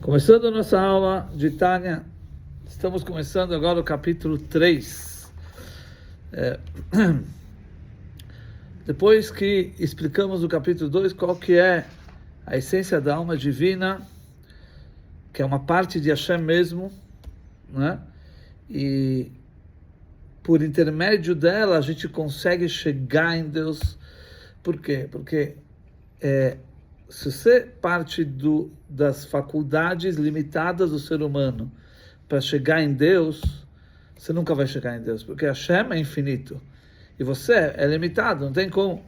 Começando a nossa aula de Tânia, estamos começando agora o capítulo 3. Depois que explicamos no capítulo 2 qual que é a essência da alma divina, que é uma parte de Hashem mesmo, né? E por intermédio dela a gente consegue chegar em Deus. Por quê? Porque se você parte das faculdades limitadas do ser humano para chegar em Deus, você nunca vai chegar em Deus, porque Hashem é infinito e você é limitado, não tem como.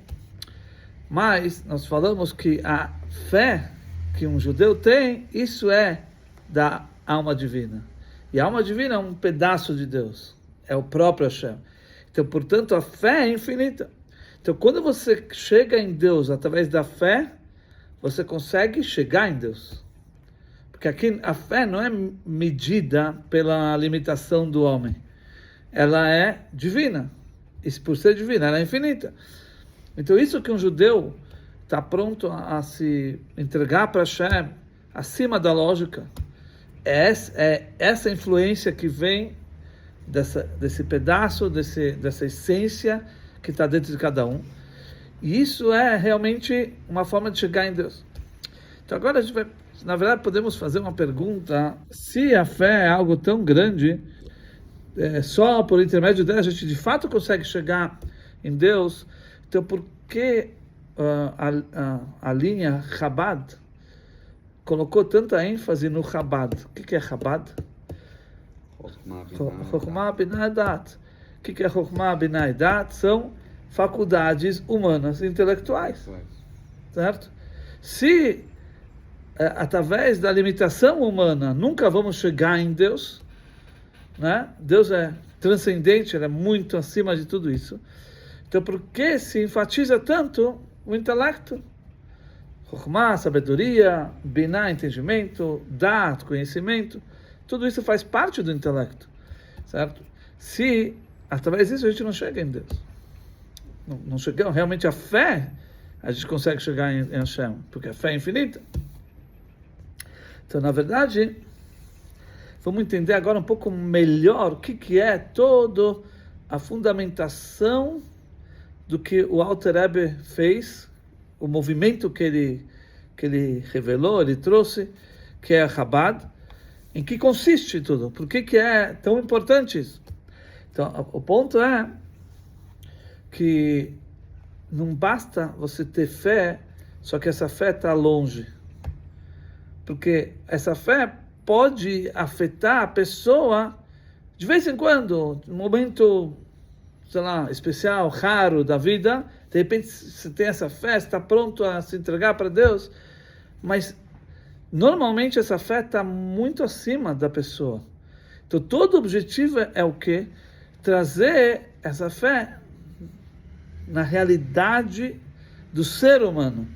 Mas nós falamos que a fé que um judeu tem, isso é da alma divina. E a alma divina é um pedaço de Deus, é o próprio Hashem. Então, portanto, a fé é infinita. Então, quando você chega em Deus através da fé, você consegue chegar em Deus. Porque aqui a fé não é medida pela limitação do homem. Ela é divina. E por ser divina, ela é infinita. Então isso que um judeu está pronto a se entregar para Hashem, acima da lógica, é essa influência que vem desse pedaço, dessa essência que está dentro de cada um. E isso é realmente uma forma de chegar em Deus. Então agora a gente vai, na verdade, podemos fazer uma pergunta: se a fé é algo tão grande, só por intermédio dela a gente de fato consegue chegar em Deus, então por que a linha Chabad colocou tanta ênfase no Chabad? O que é Chabad? Chokhmah, Binah e Dat. O que é Chokhmah, Binah e Dat? São faculdades humanas intelectuais, certo? Se através da limitação humana nunca vamos chegar em Deus, né? Deus é transcendente, ele é muito acima de tudo isso. Então, por que se enfatiza tanto o intelecto? Chokhmah, sabedoria, Binah, entendimento, Dat, conhecimento, tudo isso faz parte do intelecto, certo? Se através disso a gente não chega em Deus, não chegamos realmente a fé, a gente consegue chegar em Hashem, porque a fé é infinita. Então, na verdade, vamos entender agora um pouco melhor o que é toda a fundamentação do que o Alter Rebbe fez, o movimento que ele revelou, ele trouxe, que é a Chabad, em que consiste tudo, por que é tão importante isso? Então, o ponto é que não basta você ter fé, só que essa fé está longe. Porque essa fé pode afetar a pessoa de vez em quando, num momento, sei lá, especial, raro da vida. De repente você tem essa fé, você está pronto a se entregar para Deus, mas normalmente essa fé está muito acima da pessoa. Então todo o objetivo é o quê? Trazer essa fé na realidade do ser humano,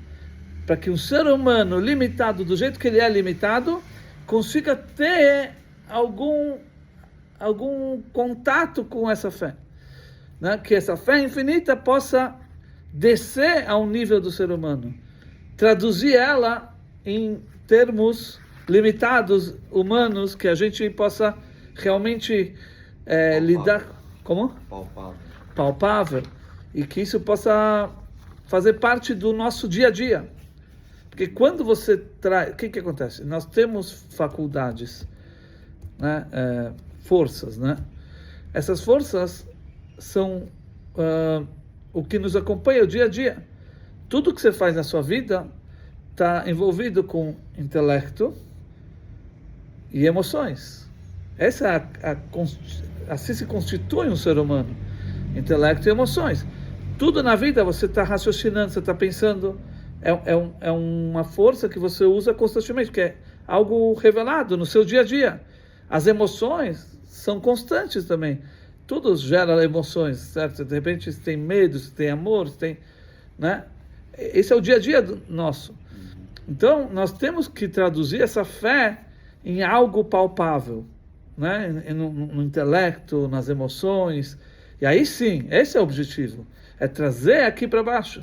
para que um ser humano limitado, do jeito que ele é limitado, consiga ter algum contato com essa fé, né? Que essa fé infinita possa descer ao nível do ser humano, traduzir ela em termos limitados, humanos, que a gente possa realmente lidar... Como? Palpável. E que isso possa fazer parte do nosso dia a dia. Porque quando você traz... O que acontece? Nós temos faculdades, né? Forças, né? Essas forças são o que nos acompanha o dia a dia. Tudo que você faz na sua vida está envolvido com intelecto e emoções. Essa é assim se constitui um ser humano. Intelecto e emoções. Tudo na vida você está raciocinando, você está pensando, é uma força que você usa constantemente, que é algo revelado no seu dia a dia. As emoções são constantes também. Tudo gera emoções, certo? De repente você tem medo, você tem amor, você tem, né? Esse é o dia a dia nosso. Então nós temos que traduzir essa fé em algo palpável, né? No intelecto, nas emoções. E aí sim, esse é o objetivo. É trazer aqui para baixo.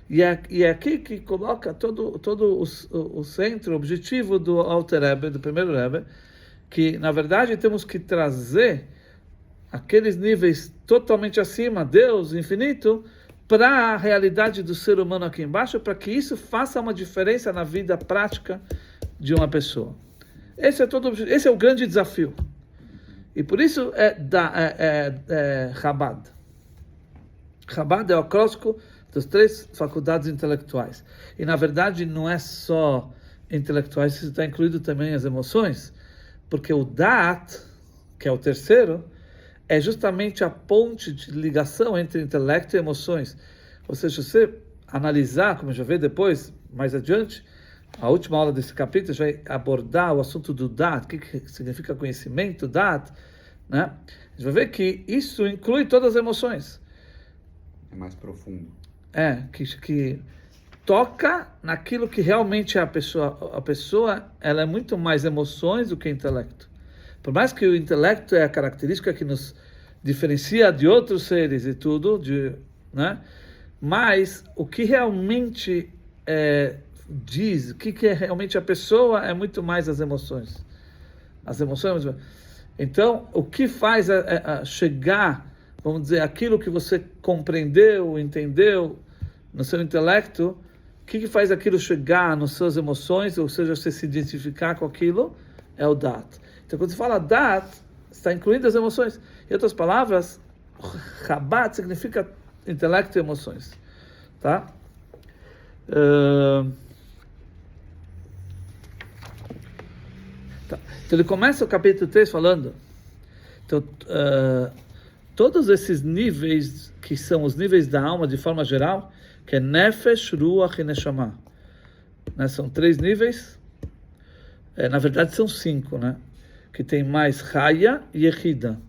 E é aqui que coloca todo o centro, o objetivo do Alter Rebbe, do primeiro Rebbe, que, na verdade, temos que trazer aqueles níveis totalmente acima, Deus, infinito, para a realidade do ser humano aqui embaixo, para que isso faça uma diferença na vida prática de uma pessoa. Esse é o grande desafio. E por isso é Chabad. Chabad é o acróstico das 3 faculdades intelectuais. E, na verdade, não é só intelectuais, isso está incluído também as emoções, porque o Da'at, que é o terceiro, é justamente a ponte de ligação entre intelecto e emoções. Ou seja, se você analisar, como já vê depois, mais adiante, a última aula desse capítulo vai abordar o assunto do Da'at, o que significa conhecimento, Da'at, né? A gente vai ver que isso inclui todas as emoções. É mais profundo. Que toca naquilo que realmente é a pessoa. A pessoa, ela é muito mais emoções do que intelecto. Por mais que o intelecto é a característica que nos diferencia de outros seres e tudo, né? Mas o que realmente diz, o que é realmente a pessoa é muito mais as emoções. As emoções. Então, o que faz chegar, vamos dizer, aquilo que você compreendeu, entendeu no seu intelecto, o que faz aquilo chegar nas suas emoções, ou seja, você se identificar com aquilo, é o Dat. Então, quando você fala Dat, está incluindo as emoções. Em outras palavras, Chabad significa intelecto e emoções. Tá? Então, ele começa o capítulo 3 falando, então, todos esses níveis, que são os níveis da alma de forma geral, que é Nefesh, Ruach e Neshama. Né? São 3 níveis, na verdade são 5, né? Que tem mais Chaya e Yechida.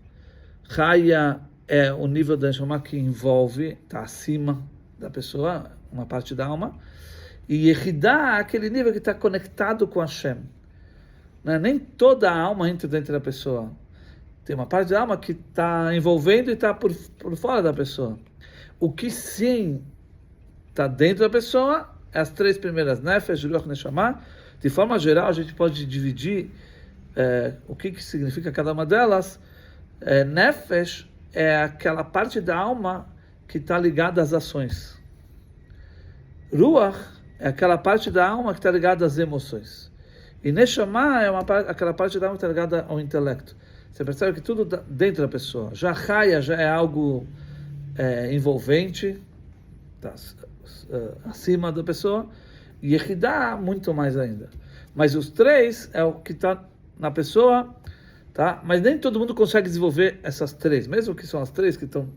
Chaya é o nível da Neshama que envolve, está acima da pessoa, uma parte da alma, e Yechida é aquele nível que está conectado com Hashem. Né? Nem toda a alma entra dentro da pessoa. Tem uma parte da alma que está envolvendo e está por fora da pessoa. O que sim está dentro da pessoa é as 3 primeiras, Nefesh, Ruach e Neshama. De forma geral, a gente pode dividir o que significa cada uma delas. Nefesh é aquela parte da alma que está ligada às ações. Ruach é aquela parte da alma que está ligada às emoções. E Neshama é aquela parte da alma que está ligada ao intelecto. Você percebe que tudo dentro da pessoa. Já Chaya já é algo envolvente, tá, acima da pessoa, e Yechidá muito mais ainda. Mas os 3 é o que está na pessoa, tá? Mas nem todo mundo consegue desenvolver essas 3, mesmo que são as 3 que estão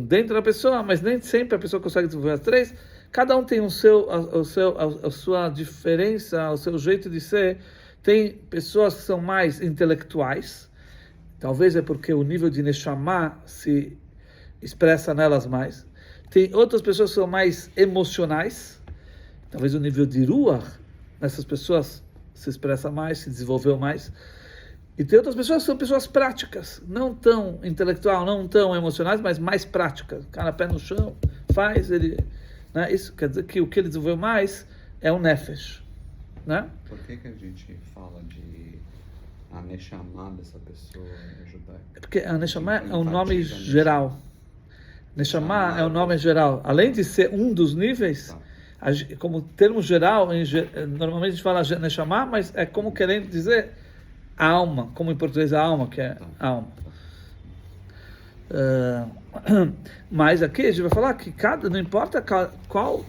dentro da pessoa, mas nem sempre a pessoa consegue desenvolver as 3. Cada um tem a sua diferença, o seu jeito de ser. Tem pessoas que são mais intelectuais, talvez é porque o nível de Neshama se expressa nelas mais. Tem outras pessoas que são mais emocionais, talvez o nível de Ruach nessas pessoas se expressa mais, se desenvolveu mais. E tem outras pessoas que são pessoas práticas, não tão intelectual, não tão emocionais, mas mais práticas. O cara pé no chão, faz, ele... Né? Isso quer dizer que o que ele desenvolveu mais é o Nefesh. Né? Por que a gente fala de a Neshama dessa pessoa judaica? Porque a Neshama é um nome geral. Neshama é um nome geral. Além de ser um dos níveis, como termo geral, normalmente a gente fala Neshama, mas é como querendo dizer a alma, como em português a alma, que é a alma. Mas aqui a gente vai falar que não importa qual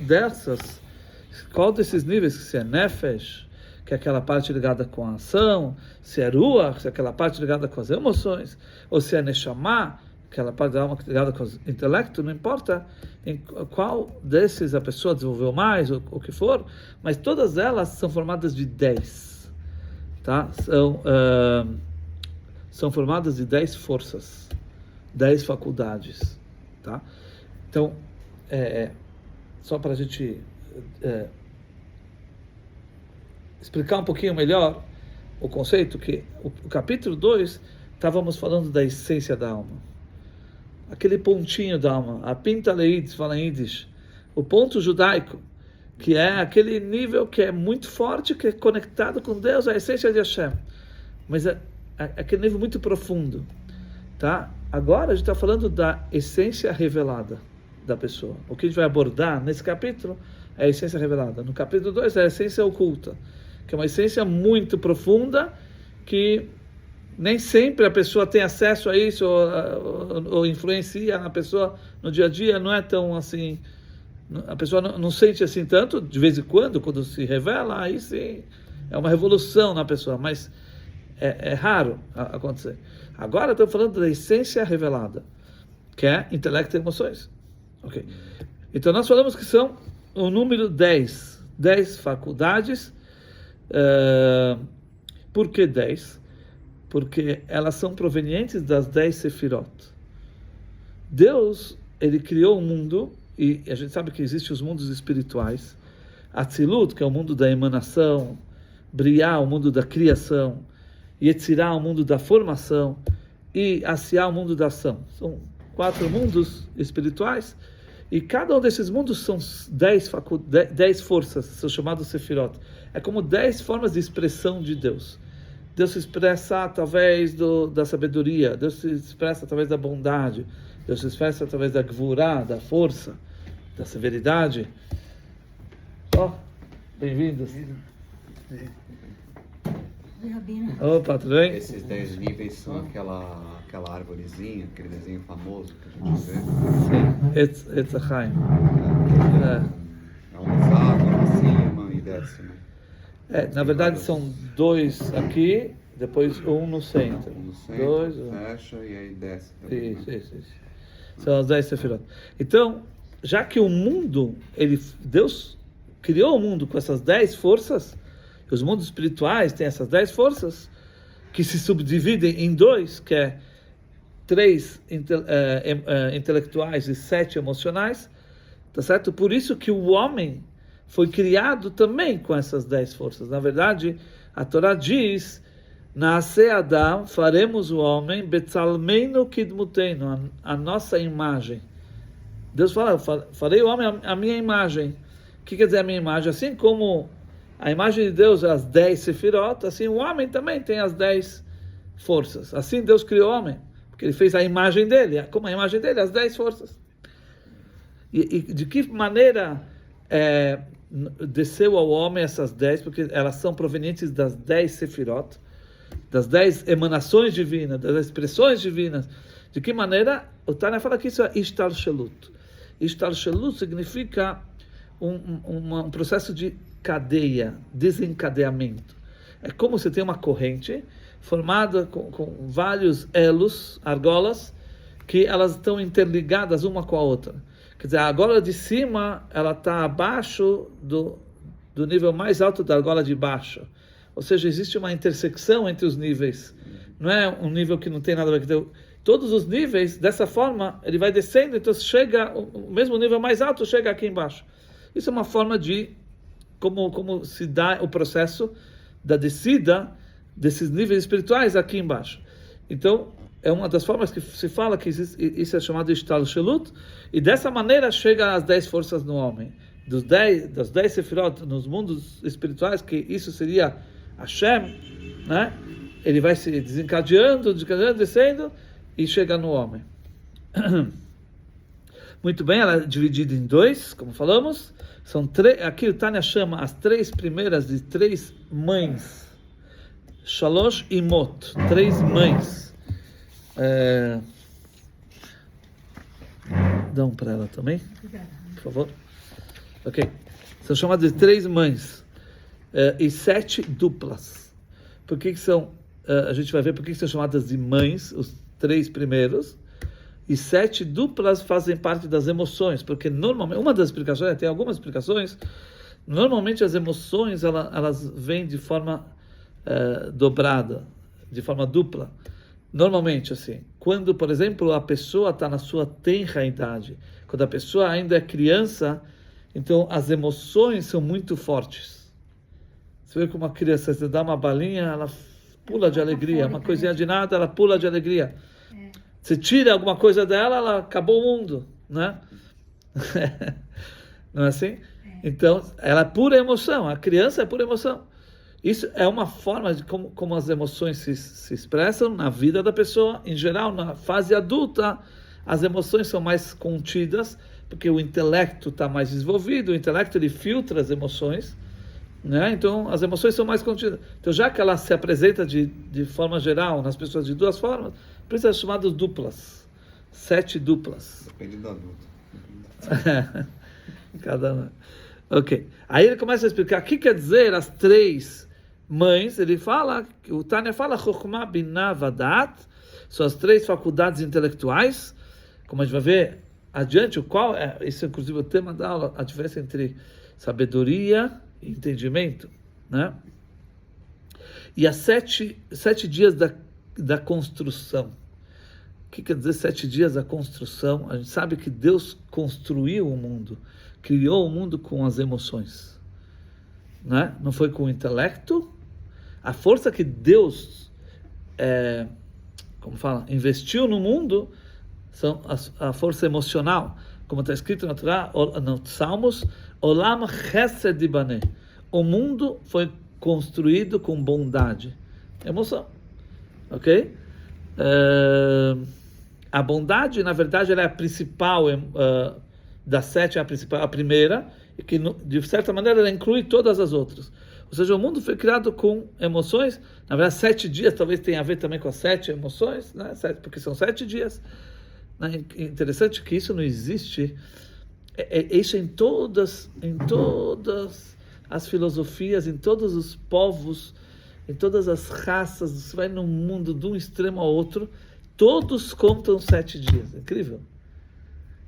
desses níveis, se é Nefesh, que é aquela parte ligada com a ação, se é Ruach, se é aquela parte ligada com as emoções, ou se é Neshama, aquela parte da alma ligada com o intelecto, não importa em qual desses a pessoa desenvolveu mais, ou o que for, mas todas elas são formadas de 10, tá? São formadas de 10 forças, 10 faculdades, tá? Então, só para a gente explicar um pouquinho melhor o conceito, que o capítulo 2, estávamos falando da essência da alma. Aquele pontinho da alma. A pinta leid, fala em Yiddish. o ponto judaico, que é aquele nível que é muito forte, que é conectado com Deus, a essência de Hashem. Mas é aquele nível muito profundo. Tá? Agora a gente está falando da essência revelada da pessoa. O que a gente vai abordar nesse capítulo é a essência revelada. No capítulo 2 é a essência oculta, que é uma essência muito profunda, que nem sempre a pessoa tem acesso a isso, ou influencia na pessoa no dia a dia, não é tão assim, a pessoa não sente assim tanto, de vez em quando se revela, aí sim, é uma revolução na pessoa, mas é raro acontecer. Agora estou falando da essência revelada, que é intelecto e emoções. Okay. Então nós falamos que são o número 10 faculdades. Por que 10? Porque elas são provenientes das 10 sefirot. Deus, ele criou um mundo, e a gente sabe que existem os mundos espirituais. Atzilut, que é o mundo da emanação, Briá, o mundo da criação, Yetzirá, o mundo da formação, e Asiá, o mundo da ação. São 4 mundos espirituais, e cada um desses mundos são 10 forças, são chamados sefirot. É como 10 formas de expressão de Deus. Deus se expressa através da sabedoria, Deus se expressa através da bondade, Deus se expressa através da gvurá, da força, da severidade. Bem-vindos. Oi, Rabino. Opa, tudo bem? Esses 10 níveis são aquela arvorezinha, aquele desenho famoso que a gente vê. Sim, Etz Chaim. É um hexágono acima e desce, né? Na verdade são 2 aqui, depois um no centro. Um no centro, 2, fecha e aí desce também. Isso. São as 10 sefirot. Então, já que o mundo, Deus criou o mundo com essas 10 forças, os mundos espirituais têm essas 10 forças, que se subdividem em 2, que é 3 intelectuais e 7 emocionais, tá certo? Por isso que o homem foi criado também com essas 10 forças. Na verdade, a Torá diz, Nasce Adam, faremos o homem, Betzalmeinu Kidmuteinu, a nossa imagem. Deus fala, farei o homem a minha imagem. O que quer dizer a minha imagem? Assim como a imagem de Deus é as 10 sefirot, assim o homem também tem as 10 forças. Assim Deus criou o homem, porque ele fez a imagem dele, como a imagem dele, as 10 forças. E de que maneira desceu ao homem essas 10, porque elas são provenientes das 10 sefirot, das 10 emanações divinas, das expressões divinas. De que maneira? O Tânia fala que isso é Ishtalshelut. Ishtalshelut significa um processo de cadeia, desencadeamento. É como você tem uma corrente formada com vários elos, argolas, que elas estão interligadas uma com a outra. Quer dizer, a argola de cima, ela está abaixo do nível mais alto da argola de baixo. Ou seja, existe uma intersecção entre os níveis. Não é um nível que não tem nada a ver com... Todos os níveis, dessa forma, ele vai descendo, então chega, o mesmo nível mais alto chega aqui embaixo. Isso é uma forma de como se dá o processo da descida desses níveis espirituais aqui embaixo. Então, é uma das formas que se fala que isso é chamado de Ishtalshelut, e dessa maneira chega às 10 forças no homem. Das 10 sefirot nos mundos espirituais, que isso seria Hashem, né? Ele vai se desencadeando, descendo, e chega no homem. Muito bem, ela é dividida em 2, como falamos. São aqui o Tânia chama as 3 primeiras de 3 mães. Shalosh Imot, 3 mães. Dá um para ela também, por favor. Ok. São chamadas de 3 mães e 7 duplas. Por que são? A gente vai ver por que são chamadas de mães, os 3 primeiros. E 7 duplas fazem parte das emoções, porque normalmente, uma das explicações, tem algumas explicações, normalmente as emoções elas vêm de forma dobrada, de forma dupla. Normalmente, assim, quando, por exemplo, a pessoa está na sua tenra idade, quando a pessoa ainda é criança, então as emoções são muito fortes. Você vê como uma criança, você dá uma balinha, ela pula de alegria, uma coisinha de nada, ela pula de alegria. Você tira alguma coisa dela, ela acabou o mundo, né? Não é assim? Então, ela é pura emoção, a criança é pura emoção. Isso é uma forma de como as emoções se expressam na vida da pessoa. Em geral, na fase adulta, as emoções são mais contidas, porque o intelecto está mais desenvolvido, o intelecto ele filtra as emoções, né? Então, as emoções são mais contidas. Então, já que ela se apresenta de forma geral nas pessoas de duas formas, por isso é chamado duplas, 7 duplas. Depende do adulto. Cada um. Ok. Aí ele começa a explicar o que quer dizer as 3 mães. Ele fala, o Tânia fala, Chokhmah, Binah, Vadat, são as 3 faculdades intelectuais. Como a gente vai ver adiante, qual é, isso é inclusive o tema da aula, a diferença entre sabedoria e entendimento, né? E as 7 dias da construção. O que quer dizer 7 dias da construção? A gente sabe que Deus construiu o mundo, criou o mundo com as emoções, né? Não foi com o intelecto. A força que Deus, investiu no mundo são a força emocional, como está escrito na Torá, no Salmos, Olam Chesed Ibaneh. O mundo foi construído com bondade, emoção, ok? A bondade, na verdade, ela é a principal, das 7 é a principal, a primeira, e que de certa maneira ela inclui todas as outras. Ou seja, o mundo foi criado com emoções. Na verdade, 7 dias talvez tenha a ver também com as 7 emoções, né? Porque são 7 dias. Interessante que isso não existe. Isso em todas as filosofias, em todos os povos, em todas as raças. Você vai no mundo de um extremo ao outro, todos contam 7 dias. Incrível.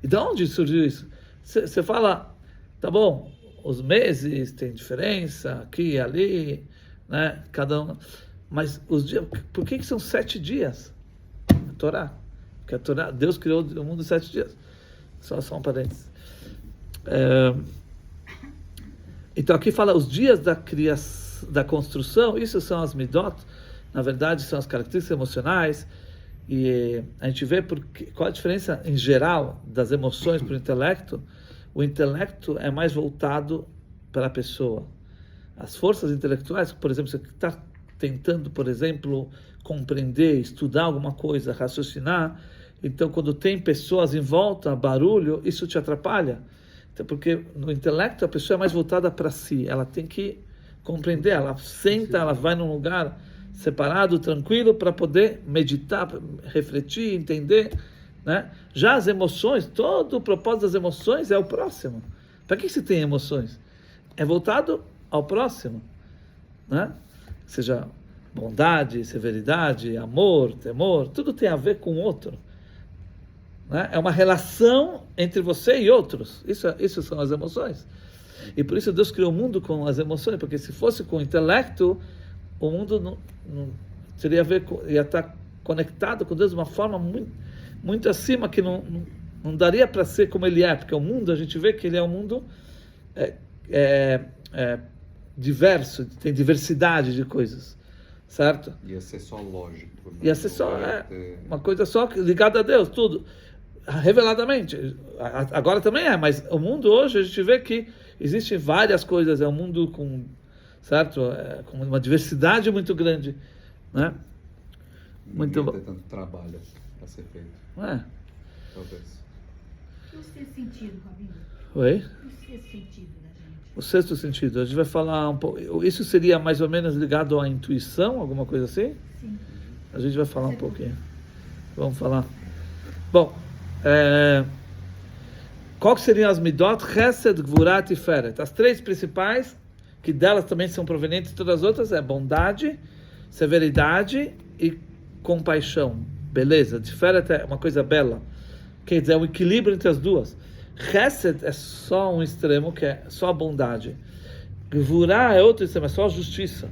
E de onde surgiu isso? Você fala, tá bom, os meses têm diferença, aqui e ali, né? Cada um. Mas os dias, por que são 7 dias? A Torá. Porque a Torá, Deus criou o mundo em 7 dias. Só um parênteses. Então aqui fala os dias da construção, isso são as midot, na verdade são as características emocionais, e a gente vê qual a diferença em geral das emoções para o intelecto. O intelecto é mais voltado para a pessoa. As forças intelectuais, por exemplo, você está tentando, por exemplo, compreender, estudar alguma coisa, raciocinar, então quando tem pessoas em volta, barulho, isso te atrapalha. Então, porque no intelecto a pessoa é mais voltada para si, ela tem que compreender, ela senta, ela vai num lugar separado, tranquilo, para poder meditar, refletir, entender, né? Já as emoções, todo o propósito das emoções é o próximo. Para que se tem emoções? É voltado ao próximo, né? Seja bondade, severidade, amor, temor, tudo tem a ver com o outro, né? É uma relação entre você e outros. Isso são as emoções. E por isso Deus criou o mundo com as emoções, porque se fosse com o intelecto, o mundo não teria a ver ia estar conectado com Deus de uma forma muito, muito acima, que não daria para ser como ele é, porque o mundo, a gente vê que ele é um mundo diverso, tem diversidade de coisas, certo? Ia ser só lógico. Né? Ia ser só uma coisa só ligada a Deus, tudo, reveladamente. Agora também mas o mundo hoje, a gente vê que existem várias coisas, é um mundo com, certo? Com uma diversidade muito grande, né? Muito bom. Não ia ter tanto trabalho para ser feito. Talvez. E o sexto sentido, Rabino? Oi? E o sexto sentido da gente? O sexto sentido, a gente vai falar um pouco. Isso seria mais ou menos ligado à intuição, alguma coisa assim? Sim. A gente vai falar um pouquinho. Vamos falar. Bom, qual que seriam as midot? Chesed, Gvurah, Tiferet. As 3 principais, que delas também são provenientes de todas as outras, é bondade, severidade e compaixão. Beleza, Tiferet é uma coisa bela. Quer dizer, é um equilíbrio entre as duas. Chesed é só um extremo, que é só a bondade. Gvurah é outro extremo, é só a justiça.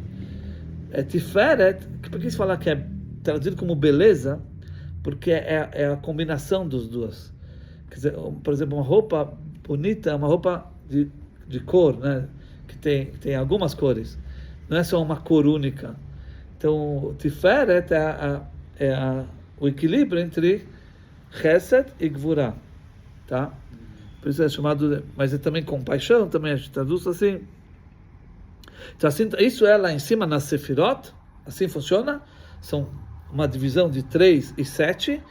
Tiferet, por que se fala que é traduzido como beleza? Porque é a combinação dos duas. Quer dizer, por exemplo, uma roupa bonita é uma roupa de cor, né? Que tem algumas cores. Não é só uma cor única. Então, Tiferet o equilíbrio entre Chesed e Gvurah, tá? Por isso é chamado, mas é também compaixão, também a gente traduz assim. Então, assim, isso é lá em cima na Sefirot, assim funciona. São uma divisão de 3 e 7.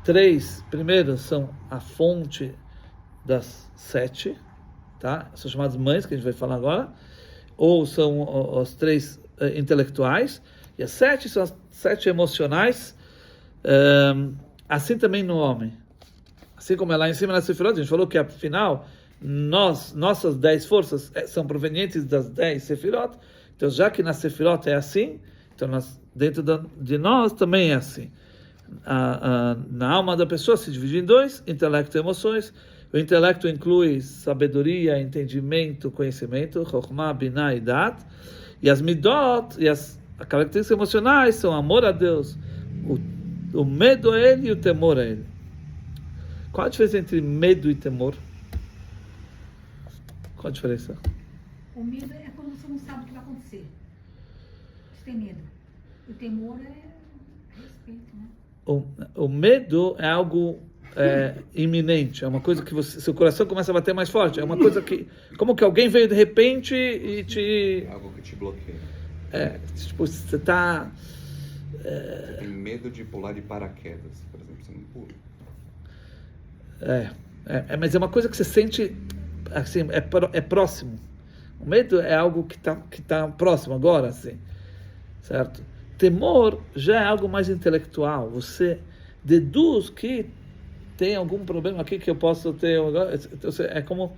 3 primeiros são a fonte das 7, tá? São chamadas mães, que a gente vai falar agora, ou são os 3 intelectuais, e as 7 são as 7 emocionais, assim também no homem. Assim como é lá em cima na Sefirot, a gente falou que afinal, nossas 10 forças são provenientes das 10 Sefirot, então já que na Sefirot é assim, então dentro de nós também é assim. Na alma da pessoa se divide em 2, intelecto e emoções. O intelecto inclui sabedoria, entendimento, conhecimento, Chokhmah, Binah e Dat. E as midot, e as características emocionais são amor a Deus, o medo a Ele e o temor a Ele. Qual a diferença entre medo e temor? Qual a diferença? O medo é quando você não sabe o que vai acontecer. Você tem medo. O temor é respeito, né? O medo é algo iminente, é uma coisa que seu coração começa a bater mais forte, é uma coisa que, como que alguém veio de repente e te... Algo que te bloqueia. Tipo, você está... Você tem medo de pular de paraquedas, por exemplo, você não pula. Mas é uma coisa que você sente, assim, é próximo. O medo é algo que tá próximo agora, assim, certo? Temor já é algo mais intelectual. Você deduz que tem algum problema aqui que eu posso ter. Então, é como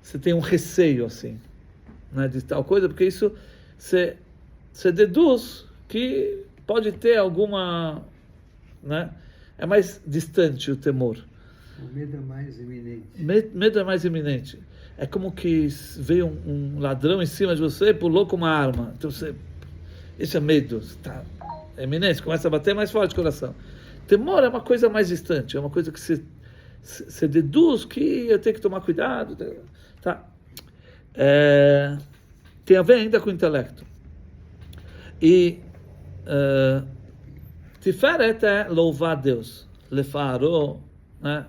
você tem um receio, assim, né, de tal coisa, porque isso você deduz que pode ter alguma, né? É mais distante o temor. O medo é mais iminente. Medo é mais iminente. É como que veio um ladrão em cima de você e pulou com uma arma. Então isso é medo. Tá iminente, começa a bater mais forte o coração. Temor é uma coisa mais distante, é uma coisa que você deduz que eu tenho que tomar cuidado. Tá? Tem a ver ainda com o intelecto. E Tiferet é louvar Deus. Lefaró, né?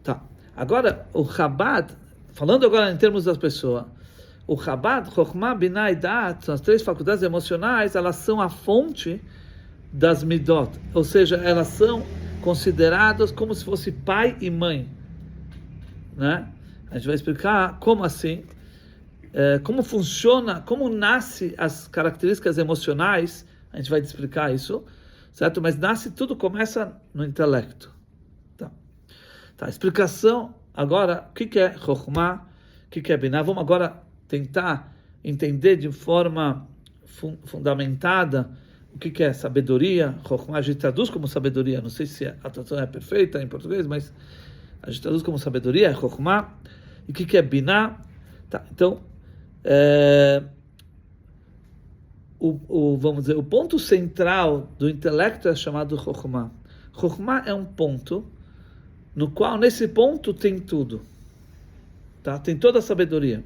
Tá. Agora, o Chabad, falando agora em termos das pessoas, o Chabad, Chokhmah, Binah e Dat, são as 3 faculdades emocionais, elas são a fonte das midot, ou seja, elas são consideradas como se fosse pai e mãe, né? A gente vai explicar como assim, como funciona, como nasce as características emocionais, a gente vai explicar isso, certo? Mas tudo começa no intelecto. Tá, explicação agora, o que é Chokhmah, o que é Binah. Vamos agora tentar entender de forma fundamentada o que é sabedoria. Chokhmah a gente traduz como sabedoria, não sei se a tradução é perfeita em português, mas a gente traduz como sabedoria, é Chokhmah. E o que é Binah? Tá, então, vamos dizer, o ponto central do intelecto é chamado Chokhmah. Chokhmah é um ponto no qual, nesse ponto, tem tudo. Tá? Tem toda a sabedoria.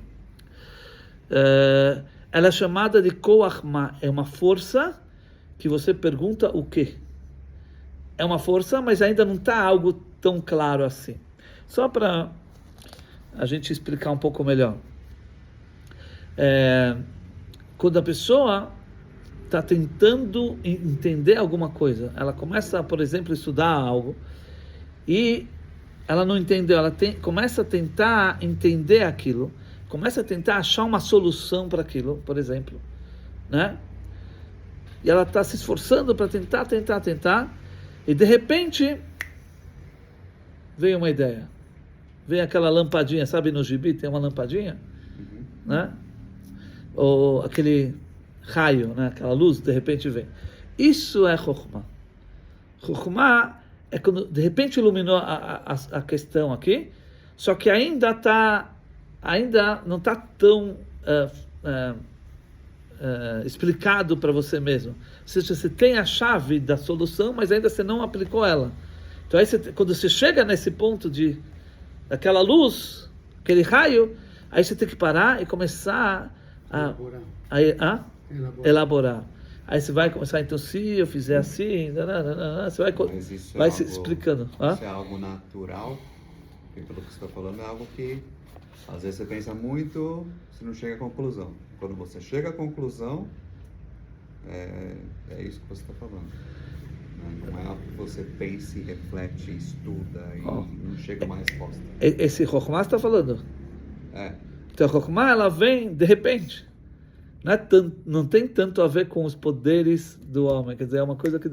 Ela é chamada de Koach Ma. É uma força que você pergunta o quê? É uma força, mas ainda não está algo tão claro assim. Só para a gente explicar um pouco melhor. Quando a pessoa está tentando entender alguma coisa, ela começa, por exemplo, a estudar algo, e ela não entendeu, começa a tentar entender aquilo, começa a tentar achar uma solução para aquilo, por exemplo, né? E ela está se esforçando para tentar, e de repente veio uma ideia, veio aquela lampadinha, sabe, no gibi tem uma lampadinha, né? Ou aquele raio, né? Aquela luz, de repente vem. Isso é Chokhmah. Chokhmah é quando de repente iluminou a questão aqui, só que ainda não está tão explicado para você mesmo. Ou seja, você tem a chave da solução, mas ainda você não aplicou ela. Então aí quando você chega nesse ponto de aquela luz, aquele raio, aí você tem que parar e começar a elaborar. Aí você vai começar, então, se eu fizer assim, você vai se explicando. Isso é algo natural Porque pelo que você está falando é algo que às vezes você pensa muito, você não chega à conclusão. Quando você chega à conclusão, é isso que você está falando. Não é algo que você pense, reflete, estuda e não chega a uma resposta. Esse Chokhmah está falando. É. Então a Chokhmah, ela vem de repente. Não tem tanto a ver com os poderes do homem. Quer dizer, é uma coisa que...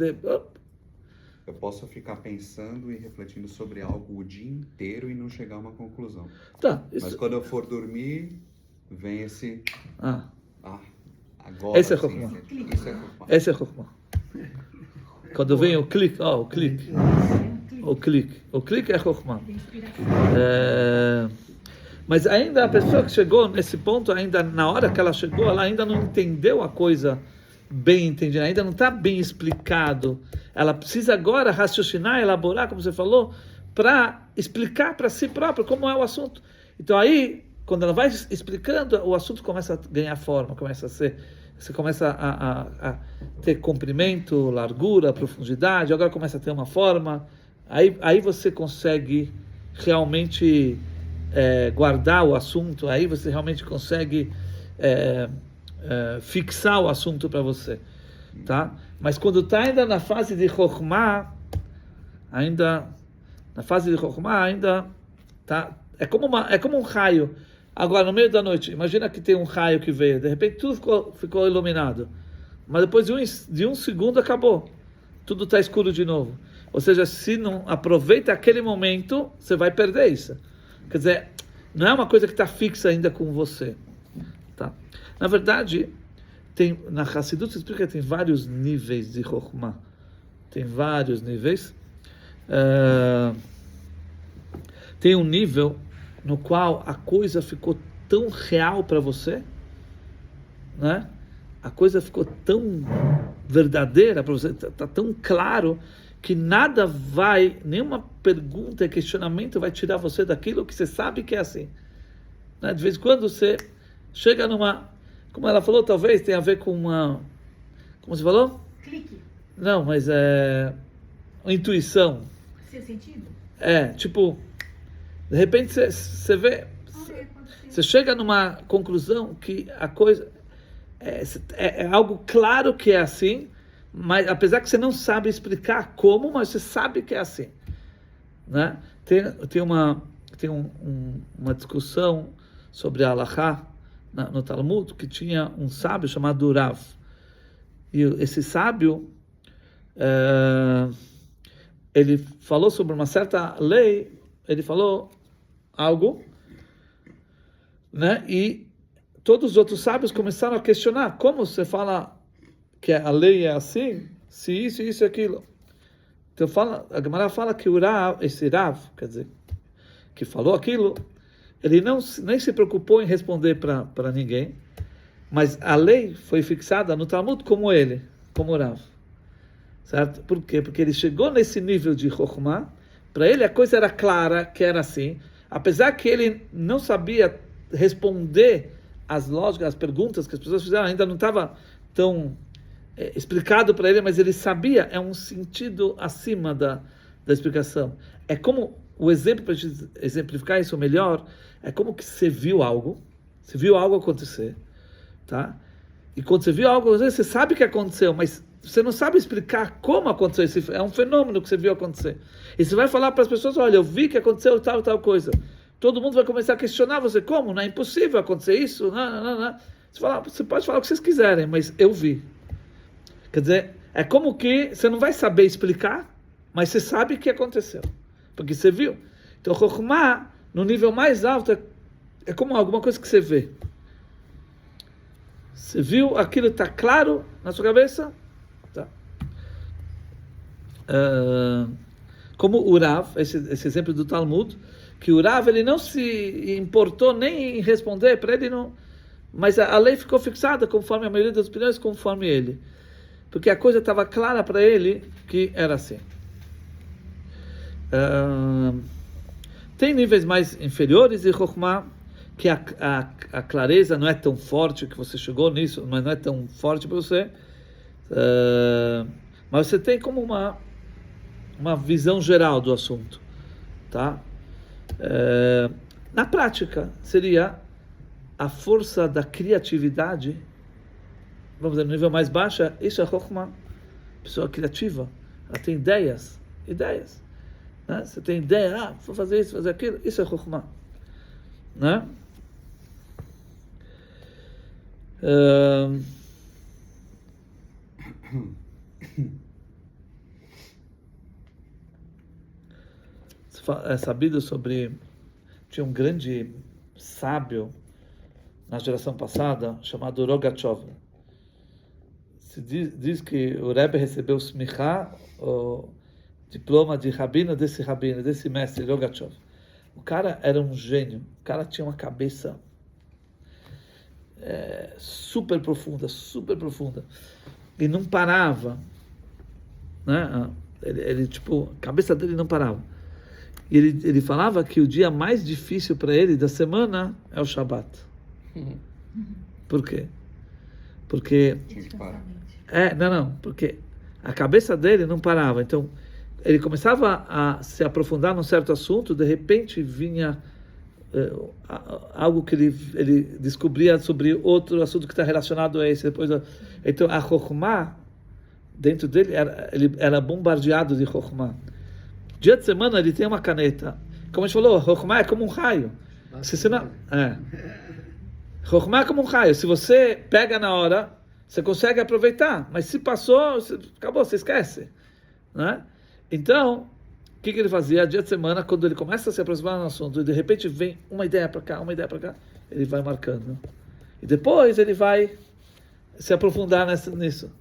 Eu posso ficar pensando e refletindo sobre algo o dia inteiro e não chegar a uma conclusão. Tá, Mas quando eu for dormir, vem esse... agora esse é sim, Chokhmah. Isso é Chokhmah. Esse é Chokhmah. Quando vem o clique, o clique. O clique é Chokhmah. Mas ainda a pessoa que chegou nesse ponto, ainda na hora que ela chegou, ela ainda não entendeu a coisa bem entendida, ainda não está bem explicado. Ela precisa agora raciocinar, elaborar, como você falou, para explicar para si própria como é o assunto. Então aí, quando ela vai explicando, o assunto começa a ganhar forma, começa a ser... Você começa a ter comprimento, largura, profundidade, agora começa a ter uma forma, aí você consegue realmente guardar o assunto, aí você realmente consegue fixar o assunto para você, tá? Mas quando está ainda na fase de Chokhmah, tá, é como um raio. Agora, no meio da noite, imagina que tem um raio que veio, de repente tudo ficou iluminado, mas depois de um segundo acabou, tudo está escuro de novo. Ou seja, se não aproveita aquele momento, você vai perder isso. Quer dizer, não é uma coisa que está fixa ainda com você. Tá? Na verdade, na Hassidut se explica que tem vários níveis de Chokhmah. Tem vários níveis. Tem um nível no qual a coisa ficou tão real para você, né? A coisa ficou tão verdadeira para você, está tão claro que nada nenhuma pergunta e questionamento vai tirar você daquilo que você sabe que é assim. Né? De vez em quando você chega como ela falou, talvez tenha a ver com como você falou? Clique. Não, mas uma intuição. Seu sentido? Tipo, de repente você vê, você chega numa conclusão que a coisa é algo claro que é assim, mas apesar que você não sabe explicar como, mas você sabe que é assim, né? Tem uma discussão sobre a Halachá no Talmud, que tinha um sábio chamado Rav, e esse sábio ele falou sobre uma certa lei, ele falou algo, né? E todos os outros sábios começaram a questionar como você fala que a lei é assim, se isso e aquilo. Então a Gemara fala que esse Rav, quer dizer, que falou aquilo, ele nem se preocupou em responder para ninguém, mas a lei foi fixada no Talmud como ele, como Rav. Certo? Por quê? Porque ele chegou nesse nível de Chokhmah, para ele a coisa era clara, que era assim, apesar que ele não sabia responder as lógicas, as perguntas que as pessoas fizeram, ainda não estava tão explicado para ele, mas ele sabia, é um sentido acima da explicação. É como, o exemplo, para exemplificar isso melhor, é como que você viu algo acontecer, tá? E quando você viu algo, às vezes você sabe que aconteceu, mas você não sabe explicar como aconteceu, é um fenômeno que você viu acontecer. E você vai falar para as pessoas, olha, eu vi que aconteceu tal coisa. Todo mundo vai começar a questionar você, como? Não é impossível acontecer isso? Não. Você pode falar o que vocês quiserem, mas eu vi. Quer dizer, é como que você não vai saber explicar, mas você sabe que aconteceu, porque você viu. Então, Chokhmah, no nível mais alto, é como alguma coisa que você vê. Você viu, aquilo está claro na sua cabeça? Tá. Como o Rav, esse exemplo do Talmud, que o Rav, ele não se importou nem em responder, para ele não, mas a lei ficou fixada conforme a maioria das opiniões, conforme ele, porque a coisa estava clara para ele que era assim. Tem níveis mais inferiores de Chokhmah, que a clareza não é tão forte, que você chegou nisso, mas não é tão forte para você, mas você tem como uma visão geral do assunto, tá? Na prática, seria a força da criatividade, vamos dizer, no nível mais baixo, isso é Chokhmah. Pessoa criativa, ela tem ideias, né? Você tem ideia, vou fazer isso, fazer aquilo, isso é Chokhmah, né? É sabido sobre, tinha um grande sábio na geração passada chamado Rogachev. Se diz que o Rebbe recebeu o smichá, o diploma de rabino, desse mestre Rogachev. O cara era um gênio, o cara tinha uma cabeça super profunda, e não parava, né? Ele tipo, a cabeça dele não parava. E ele falava que o dia mais difícil para ele da semana é o Shabat. Por quê? Porque Tinha que parar. porque a cabeça dele não parava. Então, ele começava a se aprofundar num certo assunto, de repente vinha algo que ele descobria sobre outro assunto que está relacionado a esse. Então, a Chokhmah, dentro dele, ele era bombardeado de Chokhmah. Dia de semana, ele tem uma caneta. Como a gente falou, Chokhmah é como um raio. Chokhmah é como um raio. Se você pega na hora, você consegue aproveitar. Mas se passou, acabou, você esquece, né? Então, o que ele fazia? Dia de semana, quando ele começa a se aproximar do assunto, e de repente vem uma ideia para cá, ele vai marcando. E depois ele vai se aprofundar nisso.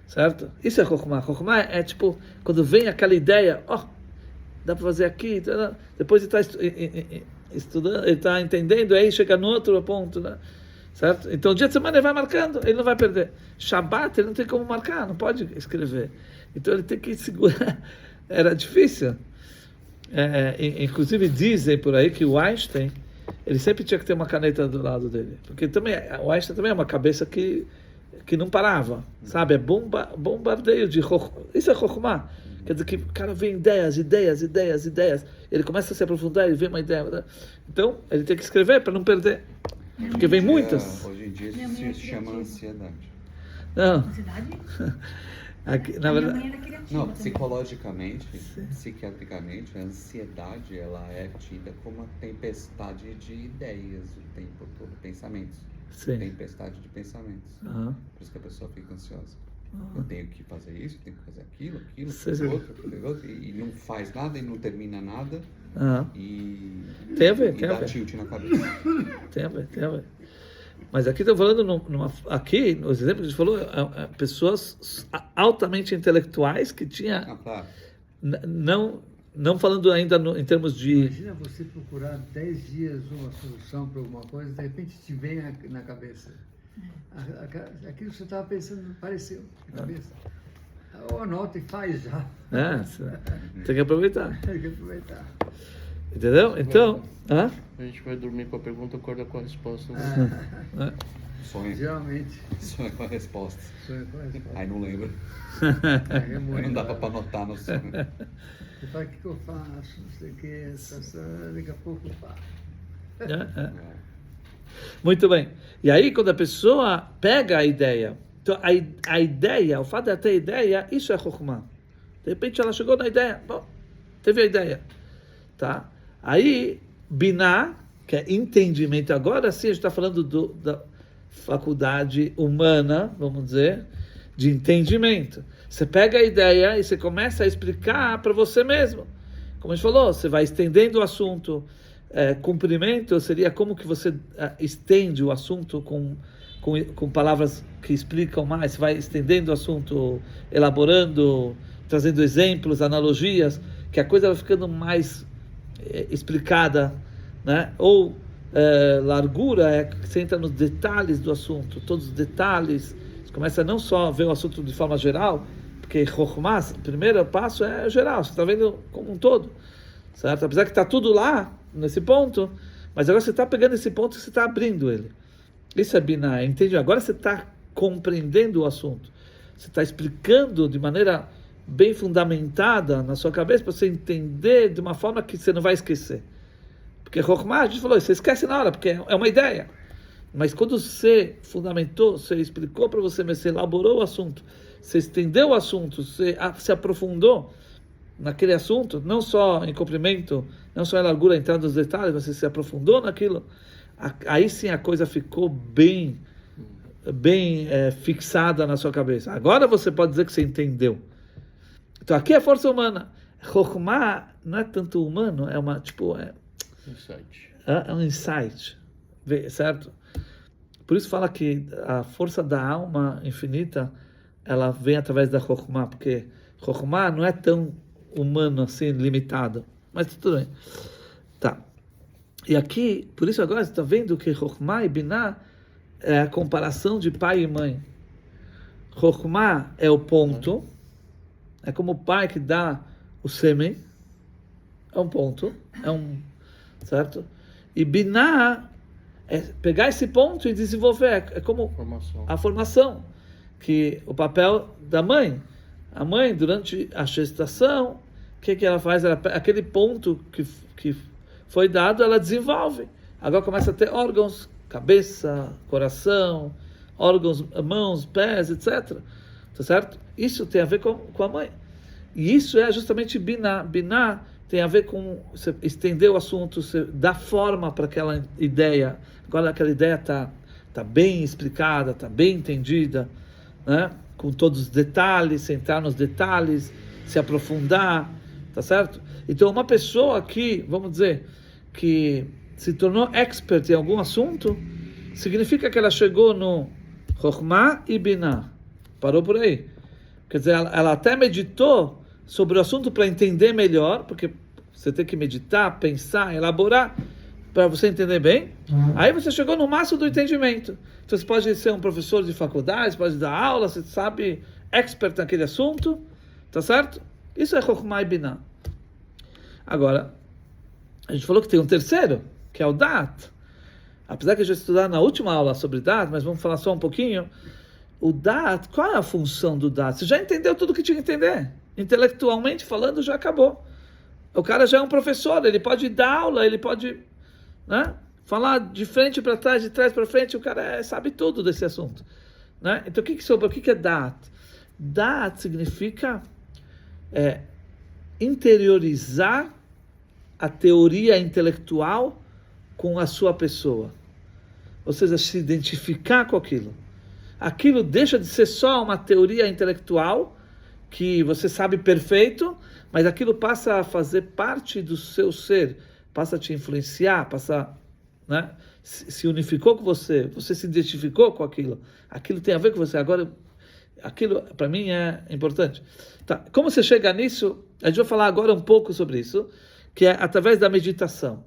Certo? Isso é Chokhmah. Chokhmah é tipo, quando vem aquela ideia, dá para fazer aqui, depois ele está estudando, ele está entendendo, aí chega no outro ponto, né? Certo? Então, dia de semana ele vai marcando, ele não vai perder. Shabbat, ele não tem como marcar, não pode escrever. Então, ele tem que segurar. Era difícil. Inclusive, dizem por aí que o Einstein, ele sempre tinha que ter uma caneta do lado dele. Porque também, o Einstein também é uma cabeça que não parava, sabe? É bombardeio de Chokhmah. Isso é Chokhmah. Quer dizer que o cara vê ideias. Ele começa a se aprofundar, ele vê uma ideia. Então, ele tem que escrever para não perder. Porque vem muitas. Hoje em dia isso se chama ansiedade. Não. Ansiedade? Aqui, na verdade. Não, psicologicamente, psiquiatricamente, a ansiedade ela é tida como uma tempestade de ideias o tempo todo, pensamentos. Sim. Tempestade de pensamentos. Uhum. Por isso que a pessoa fica ansiosa. Eu tenho que fazer isso, tenho que fazer aquilo, outro, e não faz nada e não termina nada. E tem a ver. tilt na cabeça. Tem a ver. Mas aqui estamos falando, aqui, nos exemplos que a gente falou, pessoas altamente intelectuais que tinha, Claro. não falando ainda em termos de... Imagina você procurar 10 dias uma solução para alguma coisa, de repente te vem na cabeça. Aquilo que você estava pensando apareceu na cabeça. Ou anota e faz já. Tem que aproveitar. Tem que aproveitar. Entendeu? Então... A gente vai dormir com a pergunta e acorda com a resposta. Sonho. Geralmente. Sonho com a resposta. Sonho com a resposta. Aí não lembra. Aí não dava para anotar no sonho. Você fala, o que eu faço? Não sei o que, daqui a pouco eu faço. Muito bem. E aí, quando a pessoa pega a ideia, então a ideia, o fato de ela ter ideia, isso é Chokhmah. De repente ela chegou na ideia, teve a ideia. Tá? Aí, Binah, que é entendimento, agora sim a gente está falando da faculdade humana, vamos dizer, de entendimento. Você pega a ideia e você começa a explicar para você mesmo. Como a gente falou, você vai estendendo o assunto. Cumprimento seria como que você estende o assunto com palavras que explicam mais, você vai estendendo o assunto, elaborando, trazendo exemplos, analogias, que a coisa vai ficando mais explicada, né? Ou largura que você entra nos detalhes do assunto, todos os detalhes, você começa a não só ver o assunto de forma geral, porque Chokhmah, o primeiro passo é geral, você está vendo como um todo, certo? Apesar que está tudo lá, nesse ponto, mas agora você está pegando esse ponto e você está abrindo ele. Isso é Binah, entende? Agora você está compreendendo o assunto, você está explicando de maneira bem fundamentada na sua cabeça para você entender de uma forma que você não vai esquecer. Porque Chokhmah, a gente falou, você esquece na hora, porque é uma ideia. Mas quando você fundamentou, você explicou para você, você elaborou o assunto, você estendeu o assunto, você se aprofundou naquele assunto, não só em comprimento, não só em largura, entrando nos detalhes, você se aprofundou naquilo, aí sim a coisa ficou bem fixada na sua cabeça. Agora você pode dizer que você entendeu. Então aqui é a força humana. Chokhmah não é tanto humano, é uma, Insight. é um insight, certo? Por isso fala que a força da alma infinita, ela vem através da Chokhmah, porque Chokhmah não é tão humano assim, limitado. Mas tudo bem. Tá. E aqui, por isso agora você está vendo que Chokhmah e Binah é a comparação de pai e mãe. Chokhmah é o ponto, é como o pai que dá o sêmen, é um ponto, certo? E Binah é pegar esse ponto e desenvolver, é como a formação, que o papel da mãe. A mãe, durante a gestação, o que ela faz? Aquele ponto que foi dado, ela desenvolve. Agora começa a ter órgãos, cabeça, coração, órgãos, mãos, pés, etc. Tá certo? Isso tem a ver com a mãe. E isso é justamente Binah. Binah tem a ver com você estender o assunto, você dar forma para aquela ideia. Agora aquela ideia tá bem explicada, está bem entendida, né? Com todos os detalhes, entrar nos detalhes, se aprofundar, tá certo? Então uma pessoa que, vamos dizer, que se tornou expert em algum assunto, significa que ela chegou no Chokhmah e Binah. Parou por aí. Quer dizer, ela até meditou sobre o assunto para entender melhor, porque você tem que meditar, pensar, elaborar, para você entender bem. Aí você chegou no máximo do entendimento. Então você pode ser um professor de faculdade, pode dar aula, você sabe, expert naquele assunto, tá certo? Isso é Chokhmah e Binah. Agora, a gente falou que tem um terceiro, que é o Dat. Apesar que a gente estudar na última aula sobre Dat, mas vamos falar só um pouquinho. O Dat, qual é a função do Dat? Você já entendeu tudo que tinha que entender. Intelectualmente falando, já acabou. O cara já é um professor, ele pode dar aula, ele pode, né, falar de frente para trás, de trás para frente, o cara sabe tudo desse assunto. Né? Então, o que é Dat? Dat significa interiorizar a teoria intelectual com a sua pessoa. Ou seja, se identificar com aquilo. Aquilo deixa de ser só uma teoria intelectual que você sabe perfeito, mas aquilo passa a fazer parte do seu ser, passa a te influenciar, passa, né, se unificou com você, você se identificou com aquilo, aquilo tem a ver com você. Agora, aquilo para mim é importante. Tá. Como você chega nisso? A gente vai falar agora um pouco sobre isso, que é através da meditação.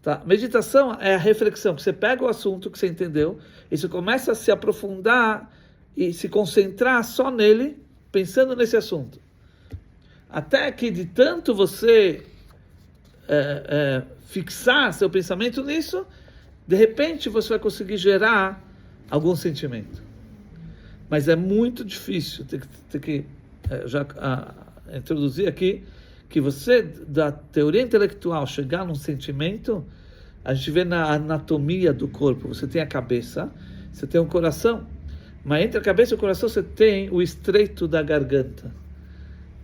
Tá? Meditação é a reflexão, que você pega o assunto que você entendeu e você começa a se aprofundar e se concentrar só nele, pensando nesse assunto. Até que de tanto você fixar seu pensamento nisso, de repente você vai conseguir gerar algum sentimento. Mas é muito difícil, tem que introduzir aqui, que você, da teoria intelectual, chegar num sentimento, a gente vê na anatomia do corpo. Você tem a cabeça, você tem o coração, mas entre a cabeça e o coração você tem o estreito da garganta.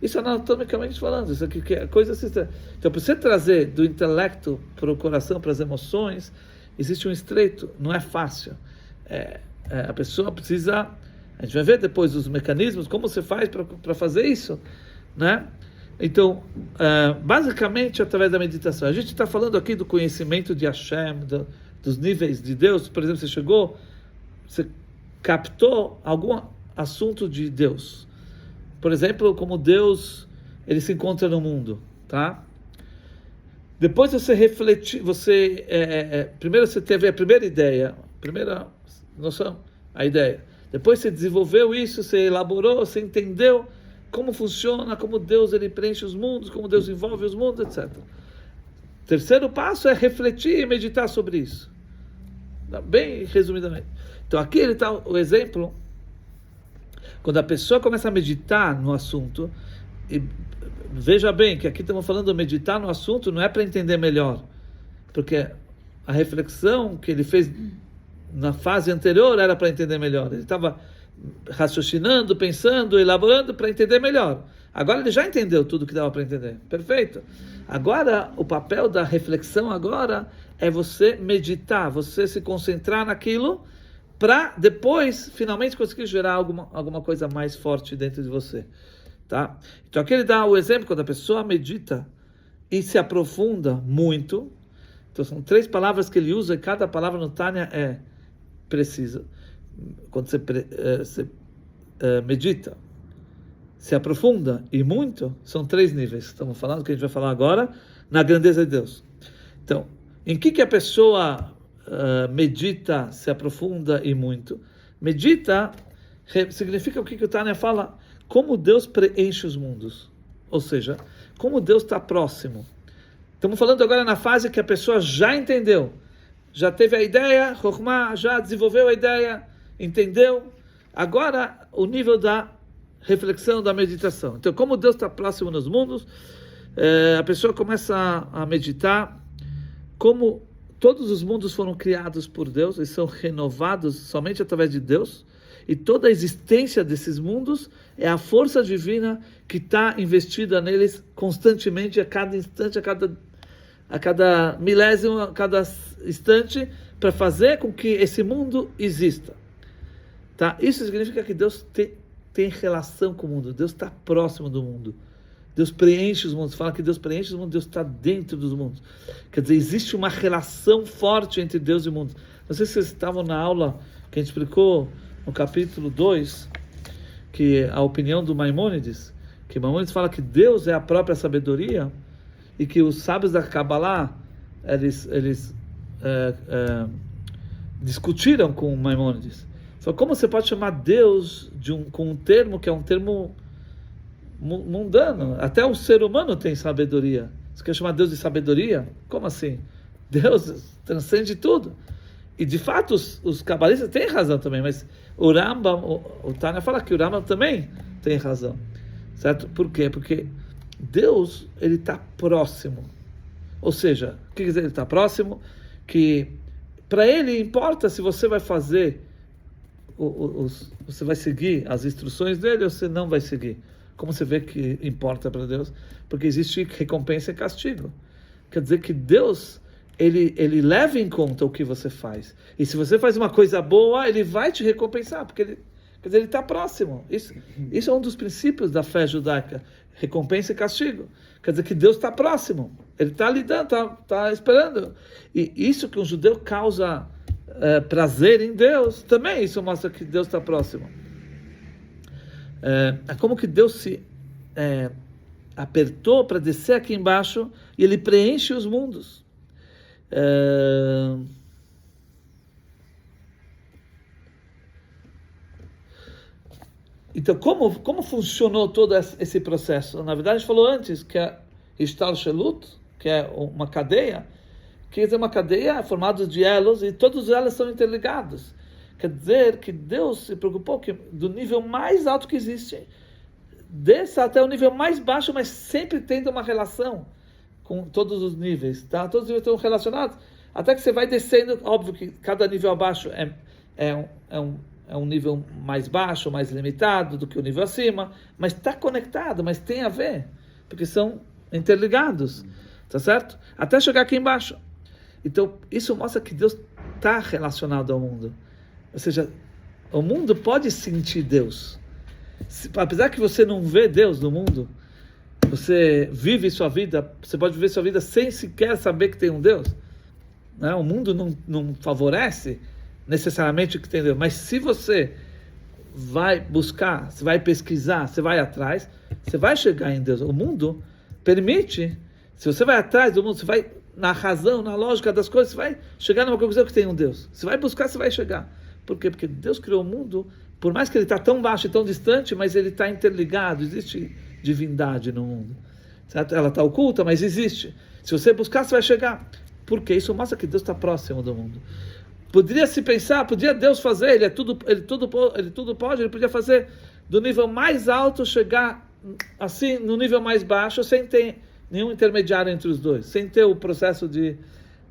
Isso anatomicamente falando, isso aqui é coisa assim. Então, para você trazer do intelecto para o coração, para as emoções, existe um estreito, não é fácil. A pessoa precisa, a gente vai ver depois os mecanismos, como você faz para fazer isso, né? Então, basicamente, através da meditação. A gente está falando aqui do conhecimento de Hashem, dos níveis de Deus. Por exemplo, você captou algum assunto de Deus. Por exemplo, como Deus, ele se encontra no mundo, tá? Depois você refletir, primeiro você teve a primeira ideia, a primeira noção, a ideia. Depois você desenvolveu isso, você elaborou, você entendeu como funciona, como Deus ele preenche os mundos, como Deus envolve os mundos, etc. Terceiro passo é refletir e meditar sobre isso. Bem resumidamente. Então aqui ele está o exemplo, quando a pessoa começa a meditar no assunto, e veja bem que aqui estamos falando de meditar no assunto, não é para entender melhor, porque a reflexão que ele fez na fase anterior era para entender melhor. Ele estava raciocinando, pensando, elaborando para entender melhor. Agora ele já entendeu tudo que dava para entender. Perfeito. Agora, o papel da reflexão agora é você meditar, você se concentrar naquilo para depois, finalmente, conseguir gerar alguma coisa mais forte dentro de você. Tá? Então aqui ele dá o exemplo, quando a pessoa medita e se aprofunda muito. Então são 3 palavras que ele usa e cada palavra no Tânia é precisa. Quando você medita, se aprofunda e muito, são 3 níveis. Estamos falando que a gente vai falar agora na grandeza de Deus. Então, em que a pessoa medita, se aprofunda e muito? Medita significa o que o Tânia fala, como Deus preenche os mundos. Ou seja, como Deus está próximo. Estamos falando agora na fase que a pessoa já entendeu, já teve a ideia, Chokhmah, já desenvolveu a ideia, entendeu. Agora, o nível da reflexão, da meditação. Então, como Deus está próximo nos mundos, a pessoa começa a meditar como todos os mundos foram criados por Deus e são renovados somente através de Deus, e toda a existência desses mundos é a força divina que está investida neles constantemente, a cada instante, a cada milésimo, a cada instante, para fazer com que esse mundo exista. Tá? Isso significa que Deus tem relação com o mundo, Deus está próximo do mundo. Deus preenche os mundos. Fala que Deus preenche os mundos, Deus está dentro dos mundos. Quer dizer, existe uma relação forte entre Deus e o mundo. Não sei se vocês estavam na aula que a gente explicou no capítulo 2, que a opinião do Maimônides, que Maimônides fala que Deus é a própria sabedoria e que os sábios da Kabbalah, eles discutiram com Maimônides. Só como você pode chamar Deus com um termo que é um termo mundano? Até o ser humano tem sabedoria. Você quer chamar Deus de sabedoria? Como assim? Deus transcende tudo. E de fato os cabalistas têm razão também, mas o Rambam, o Tânia fala que o Rambam também tem razão. Certo? Por quê? Porque Deus, ele está próximo. Ou seja, o que quer dizer ele está próximo? Que para ele importa se você vai fazer, você vai seguir as instruções dele ou você não vai seguir. Como você vê que importa para Deus? Porque existe recompensa e castigo. Quer dizer que Deus, ele leva em conta o que você faz. E se você faz uma coisa boa, ele vai te recompensar, porque quer dizer, ele está próximo. Isso é um dos princípios da fé judaica. Recompensa e castigo. Quer dizer que Deus está próximo. Ele está lidando, está esperando. E isso que um judeu causa prazer em Deus, também isso mostra que Deus está próximo. É como que Deus se apertou para descer aqui embaixo e ele preenche os mundos. Então, como funcionou todo esse processo? Na verdade, a gente falou antes que a Ishtalshelut, que é uma cadeia, quer dizer, uma cadeia formada de elos, e todos os elos são interligados. Quer dizer que Deus se preocupou que do nível mais alto que existe, desça até o nível mais baixo, mas sempre tendo uma relação com todos os níveis, tá? Todos os níveis estão relacionados, até que você vai descendo. Óbvio que cada nível abaixo é um nível mais baixo, mais limitado do que o nível acima, mas está conectado, mas tem a ver, porque são interligados, tá certo? Até chegar aqui embaixo. Então, isso mostra que Deus está relacionado ao mundo. Ou seja, o mundo pode sentir Deus. Apesar que você não vê Deus no mundo, você vive sua vida, você pode viver sua vida sem sequer saber que tem um Deus. Né? O mundo não favorece necessariamente que tem Deus, mas se você vai buscar, você vai pesquisar, você vai atrás, você vai chegar em Deus. O mundo permite, se você vai atrás do mundo, você vai na razão, na lógica das coisas, você vai chegar numa conclusão que tem um Deus. Você vai buscar, você vai chegar. Por quê? Porque Deus criou o mundo, por mais que ele está tão baixo e tão distante, mas ele está interligado, existe divindade no mundo. Certo? Ela está oculta, mas existe. Se você buscar, você vai chegar. Por quê? Isso mostra que Deus está próximo do mundo. Poderia se pensar, podia Deus fazer, ele tudo pode, ele podia fazer do nível mais alto, chegar assim no nível mais baixo, sem ter nenhum intermediário entre os dois, sem ter o processo de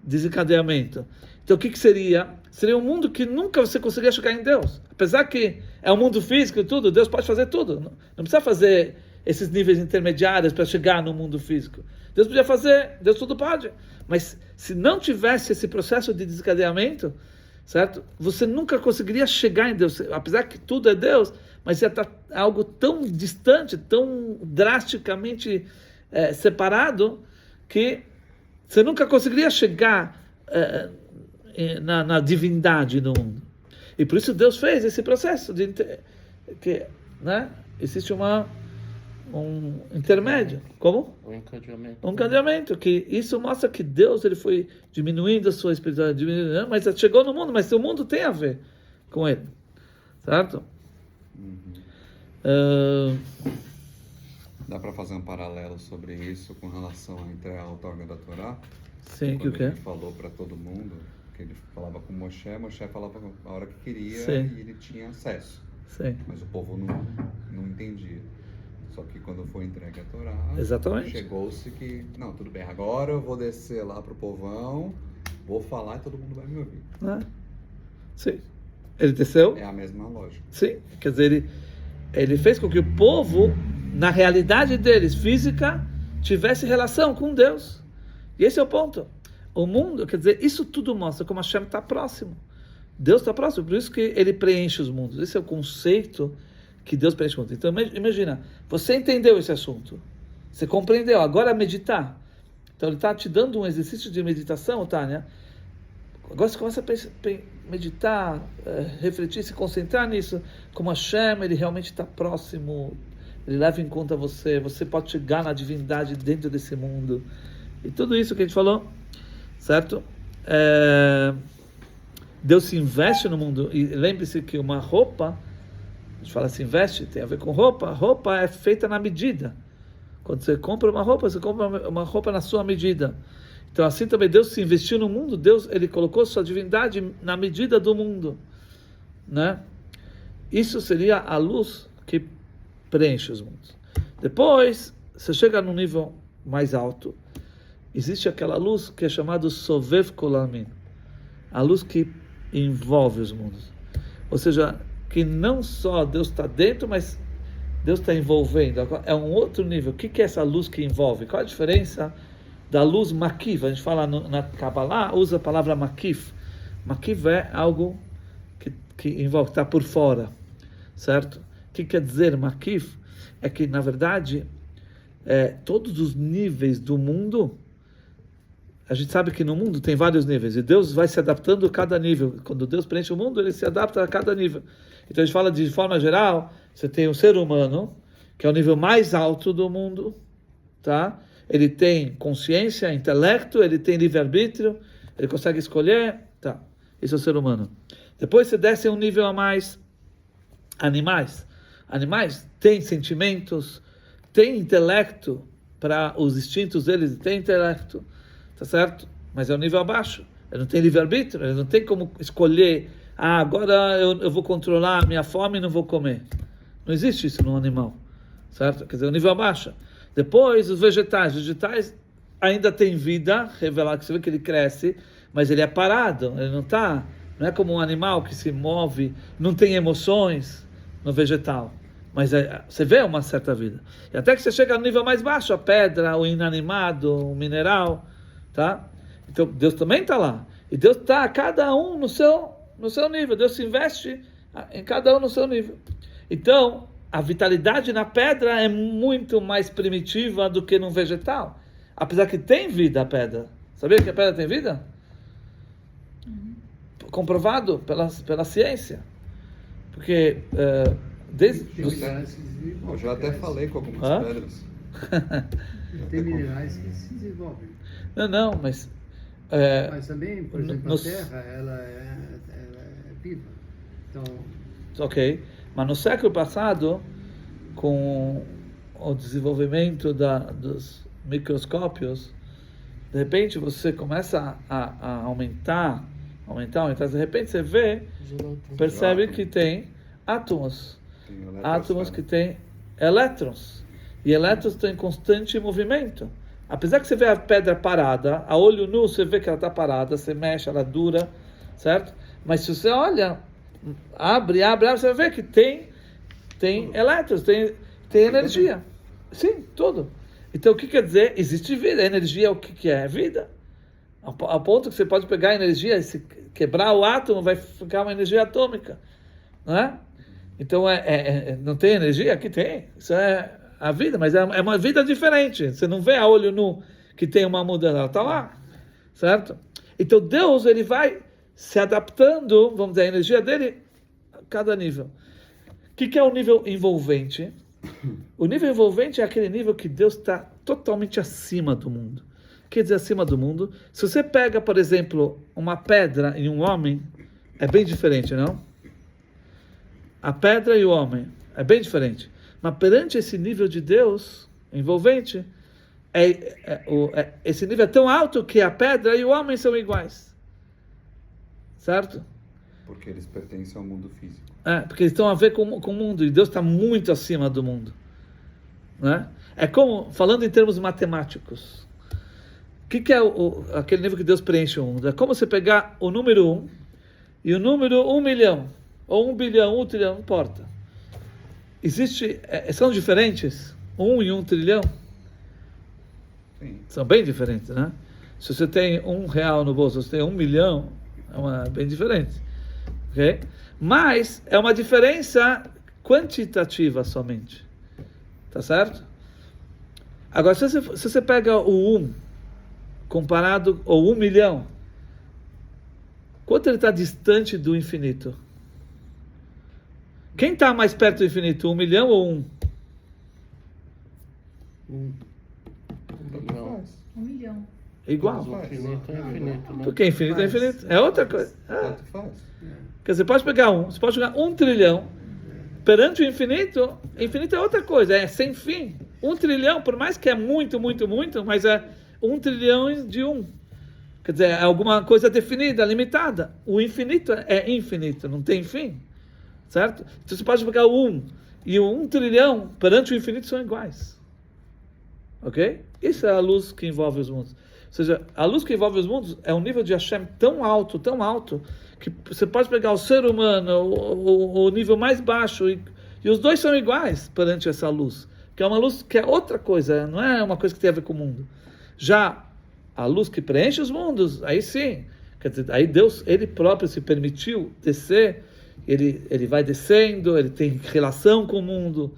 desencadeamento. Então o que seria? Seria um mundo que nunca você conseguiria chegar em Deus. Apesar que é um mundo físico e tudo, Deus pode fazer tudo. Não precisa fazer esses níveis intermediários para chegar no mundo físico. Deus podia fazer, Deus tudo pode. Mas se não tivesse esse processo de desencadeamento, certo? Você nunca conseguiria chegar em Deus. Apesar que tudo é Deus, mas ia estar algo tão distante, tão drasticamente separado, que você nunca conseguiria chegar na divindade do mundo. E por isso Deus fez esse processo de né? Existe um intermédio. Como? Um encadeamento. Que isso mostra que Deus ele foi diminuindo a sua espiritualidade, mas chegou no mundo, mas o mundo tem a ver com ele. Certo? Dá para fazer um paralelo sobre isso com relação entre a outorga da Torá? Sim, que o Quando quê? ele falou para todo mundo, que ele falava com Moshe falava a hora que queria. Sim. E ele tinha acesso. Sim. Mas o povo não entendia. Só que quando foi entregue a Torá, Exatamente. chegou-se que, não, tudo bem, agora eu vou descer lá pro povão, vou falar e todo mundo vai me ouvir. Sim. Ele desceu? É a mesma lógica. Sim. Quer dizer, ele fez com que o povo, na realidade deles, física, tivesse relação com Deus. E esse é o ponto. O mundo, quer dizer, isso tudo mostra como Hashem está próximo. Deus está próximo, por isso que ele preenche os mundos. Esse é o conceito que Deus preenche o mundo. Então, imagina, você entendeu esse assunto, você compreendeu, agora meditar. Então, ele está te dando um exercício de meditação, Tânia. Agora você começa a meditar, refletir, se concentrar nisso, como Hashem, ele realmente está próximo, ele leva em conta você, você pode chegar na divindade dentro desse mundo. E tudo isso que a gente falou, certo? Deus se investe no mundo. E lembre-se que uma roupa, a gente fala se investe, tem a ver com roupa. Roupa é feita na medida. Quando você compra uma roupa, você compra uma roupa na sua medida. Então assim também Deus se investiu no mundo. Deus, ele colocou sua divindade na medida do mundo, né? Isso seria a luz que preenche os mundos. Depois, você chega num nível mais alto. Existe aquela luz que é chamada Sovev Kolamin, a luz que envolve os mundos. Ou seja, que não só Deus está dentro, mas Deus está envolvendo. É um outro nível. O que é essa luz que envolve? Qual a diferença da luz makif? A gente fala na Kabbalah, usa a palavra makif. Makif é algo que envolve, está por fora, certo? O que quer dizer makif? É que, na verdade, todos os níveis do mundo, a gente sabe que no mundo tem vários níveis, e Deus vai se adaptando a cada nível. Quando Deus preenche o mundo, ele se adapta a cada nível. Então a gente fala de forma geral, você tem o ser humano, que é o nível mais alto do mundo, tá? Ele tem consciência, intelecto, ele tem livre-arbítrio, ele consegue escolher, tá? Esse é o ser humano. Depois você desce um nível a mais, animais. Animais têm sentimentos, têm intelecto, para os instintos deles, têm intelecto, tá certo? Mas é um nível abaixo. Ele não tem livre-arbítrio, ele não tem como escolher, agora eu vou controlar a minha fome e não vou comer. Não existe isso num animal, certo? Quer dizer, um nível abaixo. Depois, os vegetais ainda têm vida, revelar que você vê que ele cresce, mas ele é parado, ele não é como um animal que se move, não tem emoções no vegetal. Mas você vê uma certa vida. E até que você chega no nível mais baixo, a pedra, o inanimado, o mineral, tá? Então Deus também está lá. E Deus está cada um no seu nível. Deus se investe em cada um no seu nível. Então, a vitalidade na pedra é muito mais primitiva do que no vegetal. Apesar que tem vida a pedra. Sabia que a pedra tem vida? Comprovado pela ciência. Porque Eu já até falei com algumas pedras. Tem minerais que se desenvolvem. Não, mas... mas também, por exemplo, a Terra, ela é viva. Então... Ok. Mas no século passado, com o desenvolvimento dos microscópios, de repente você começa a aumentar, de repente você percebe que tem átomos que têm elétrons, e elétrons estão em constante movimento. Apesar que você vê a pedra parada, a olho nu você vê que ela está parada, você mexe, ela dura, certo? Mas se você olha, abre, você vai ver que tem elétrons, tem energia. Sim, tudo. Então o que quer dizer? Existe vida. A energia é o que é? Vida. A ponto que você pode pegar a energia, se quebrar o átomo, vai ficar uma energia atômica. Não é? Então não tem energia? Aqui tem. Isso é a vida, mas é uma vida diferente. Você não vê a olho nu que tem uma mudança, ela está lá, certo? Então Deus, ele vai se adaptando, vamos dizer, a energia dele a cada nível. O que é o nível envolvente? O nível envolvente é aquele nível que Deus está totalmente acima do mundo. Quer dizer, acima do mundo. Se você pega, por exemplo, uma pedra e um homem, é bem diferente, não? A pedra e o homem é bem diferente. Mas perante esse nível de Deus envolvente, esse nível é tão alto que a pedra e o homem são iguais. Certo? Porque eles pertencem ao mundo físico. Porque eles estão a ver com o mundo, e Deus está muito acima do mundo. Né? É como, falando em termos matemáticos, o que é aquele nível que Deus preenche o mundo? É como você pegar o número 1 e o número 1 milhão, ou 1 bilhão, 1 trilhão, não importa. São diferentes? 1 e 1 trilhão? Sim. São bem diferentes, né? Se você tem R$1 no bolso, se você tem 1 milhão, é bem diferente. Okay? Mas é uma diferença quantitativa somente. Tá certo? Agora, se você pega o 1 comparado ao 1 milhão, quanto ele está distante do infinito? Quem está mais perto do infinito, 1 milhão ou 1? Não. 1 milhão. É igual. Mas o infinito é infinito, né? Porque infinito é infinito. É outra coisa. Tanto faz. Quer dizer, você pode jogar 1 trilhão. Perante o infinito é outra coisa, é sem fim. 1 trilhão, por mais que é muito, muito, muito, mas é 1 trilhão de 1. Quer dizer, é alguma coisa definida, limitada. O infinito é infinito, não tem fim. Certo? Então você pode pegar o 1 e o 1 trilhão perante o infinito são iguais. Ok? Isso é a luz que envolve os mundos. Ou seja, a luz que envolve os mundos é um nível de Hashem tão alto, que você pode pegar o ser humano, o nível mais baixo, e os dois são iguais perante essa luz. Que é uma luz que é outra coisa, não é uma coisa que tem a ver com o mundo. Já a luz que preenche os mundos, aí sim. Quer dizer, aí Deus, ele próprio se permitiu descer, ele vai descendo, ele tem relação com o mundo.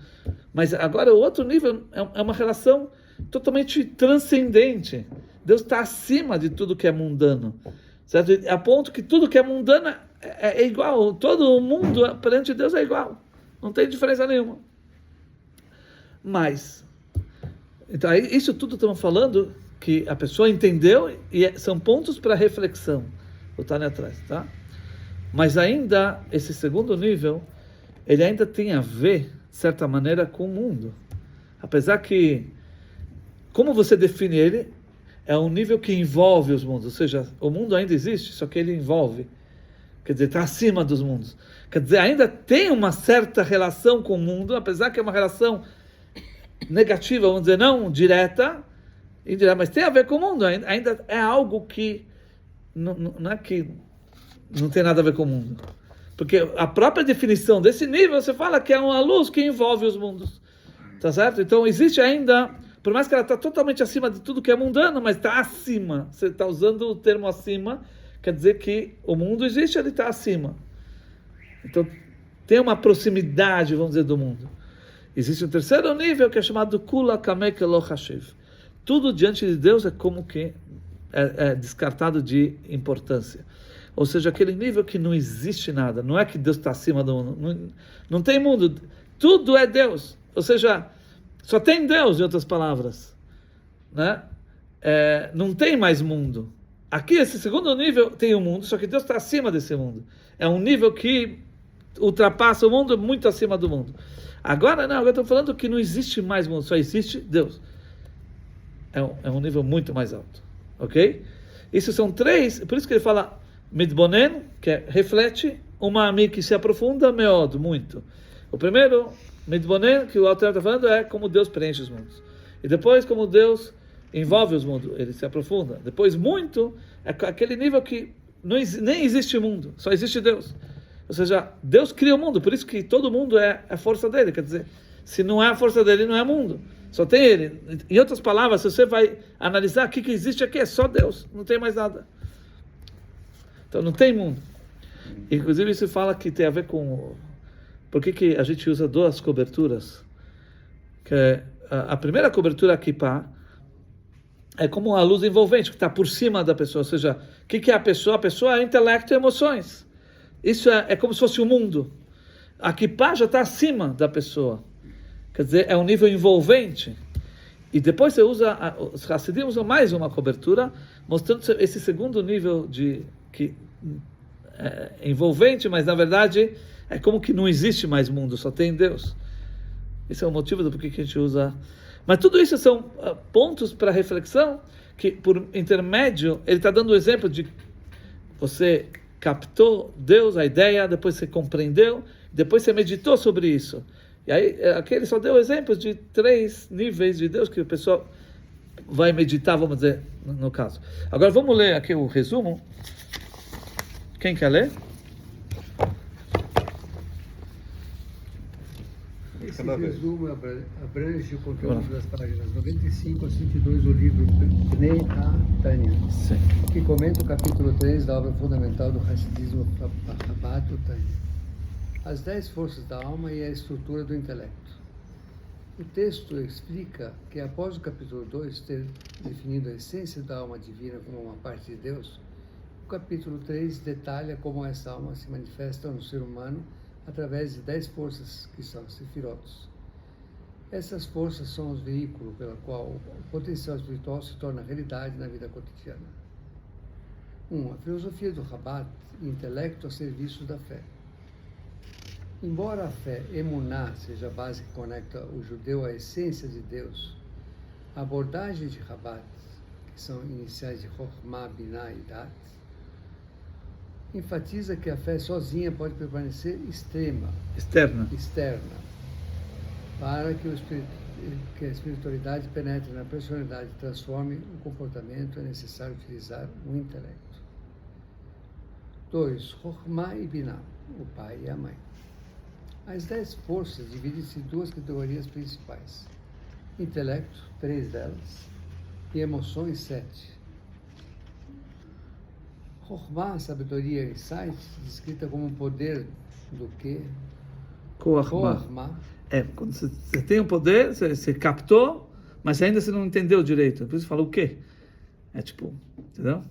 Mas agora o outro nível é uma relação totalmente transcendente. Deus está acima de tudo que é mundano. Certo? A ponto que tudo que é mundano é igual. Todo o mundo perante Deus é igual. Não tem diferença nenhuma. Mas, então, isso tudo estamos falando que a pessoa entendeu e são pontos para reflexão. Vou estar ali atrás, tá? Mas ainda, esse segundo nível, ele ainda tem a ver, de certa maneira, com o mundo. Apesar que, como você define ele, é um nível que envolve os mundos. Ou seja, o mundo ainda existe, só que ele envolve. Quer dizer, está acima dos mundos. Quer dizer, ainda tem uma certa relação com o mundo, apesar que é uma relação negativa, vamos dizer, não direta, indireta, mas tem a ver com o mundo. Ainda é algo que não é que não tem nada a ver com o mundo. Porque a própria definição desse nível, você fala que é uma luz que envolve os mundos. Tá certo? Então existe ainda, por mais que ela está totalmente acima de tudo que é mundano, mas está acima. Você está usando o termo acima, quer dizer que o mundo existe, ele está acima. Então tem uma proximidade, vamos dizer, do mundo. Existe um terceiro nível que é chamado Kula Kamek Lo Hashiv. Tudo diante de Deus é como que é descartado de importância. Ou seja, aquele nível que não existe nada. Não é que Deus está acima do mundo. Não tem mundo. Tudo é Deus. Ou seja, só tem Deus, em outras palavras. Né? Não tem mais mundo. Aqui, esse segundo nível, tem o mundo, só que Deus está acima desse mundo. É um nível que ultrapassa o mundo, muito acima do mundo. Agora eu estou falando que não existe mais mundo, só existe Deus. É um nível muito mais alto. Ok? Isso são três, por isso que ele fala Midbonen, que reflete, uma ami que se aprofunda, meod, muito. O primeiro, Midbonen, que o Alter está falando, é como Deus preenche os mundos. E depois, como Deus envolve os mundos, ele se aprofunda. Depois muito é aquele nível que nem existe mundo, só existe Deus. Ou seja, Deus cria o mundo, por isso que todo mundo é a força dele. Quer dizer, se não é a força dele, não é mundo. Só tem ele. Em outras palavras, se você vai analisar o que existe aqui, é só Deus, não tem mais nada. Então não tem mundo. Inclusive isso fala que tem a ver com... Por que a gente usa duas coberturas? Que a primeira cobertura, a kippah, é como a luz envolvente, que está por cima da pessoa. Ou seja, o que é a pessoa? A pessoa é intelecto e emoções. Isso é como se fosse o mundo. A kippah já está acima da pessoa. Quer dizer, é um nível envolvente. E depois você usa, os Hassidim usam mais uma cobertura, mostrando esse segundo nível que é envolvente, mas na verdade é como que não existe mais mundo, só tem Deus. Esse é o motivo do porquê que a gente usa. Mas tudo isso são pontos para reflexão, que por intermédio, ele está dando o exemplo de você captou Deus, a ideia, depois você compreendeu, depois você meditou sobre isso. E aí, aqui ele só deu exemplos de 3 níveis de Deus que o pessoal vai meditar, vamos dizer, no caso. Agora vamos ler aqui o resumo. Quem quer ler? Esse resumo abrange o conteúdo das páginas 95 a 102 do livro Bnei HaTanya, que comenta o capítulo 3 da obra fundamental do Hassidismo Chabad, o Tanya. As 10 forças da alma e a estrutura do intelecto. O texto explica que após o capítulo 2 ter definido a essência da alma divina como uma parte de Deus, o capítulo 3 detalha como essa alma se manifesta no ser humano através de 10 forças que são sefirotos. Essas forças são os veículos pelo qual o potencial espiritual se torna realidade na vida cotidiana. 1. A filosofia do Chabad, intelecto a serviço da fé. Embora a fé emuná seja a base que conecta o judeu à essência de Deus, a abordagem de Chabad, que são iniciais de Chokhmah, Binah e Dat, enfatiza que a fé sozinha pode permanecer externa, para que a espiritualidade penetre na personalidade e transforme o comportamento, é necessário utilizar o intelecto. 2. Chokhmah e Binah, o pai e a mãe. As 10 forças dividem-se em 2 categorias principais: intelecto, 3 delas, e emoções, 7. Chokhmah, sabedoria e insight, descrita como um poder do que? Chokhmah. Quando você tem um poder, você captou, mas ainda você não entendeu direito. Por isso fala o quê? Entendeu?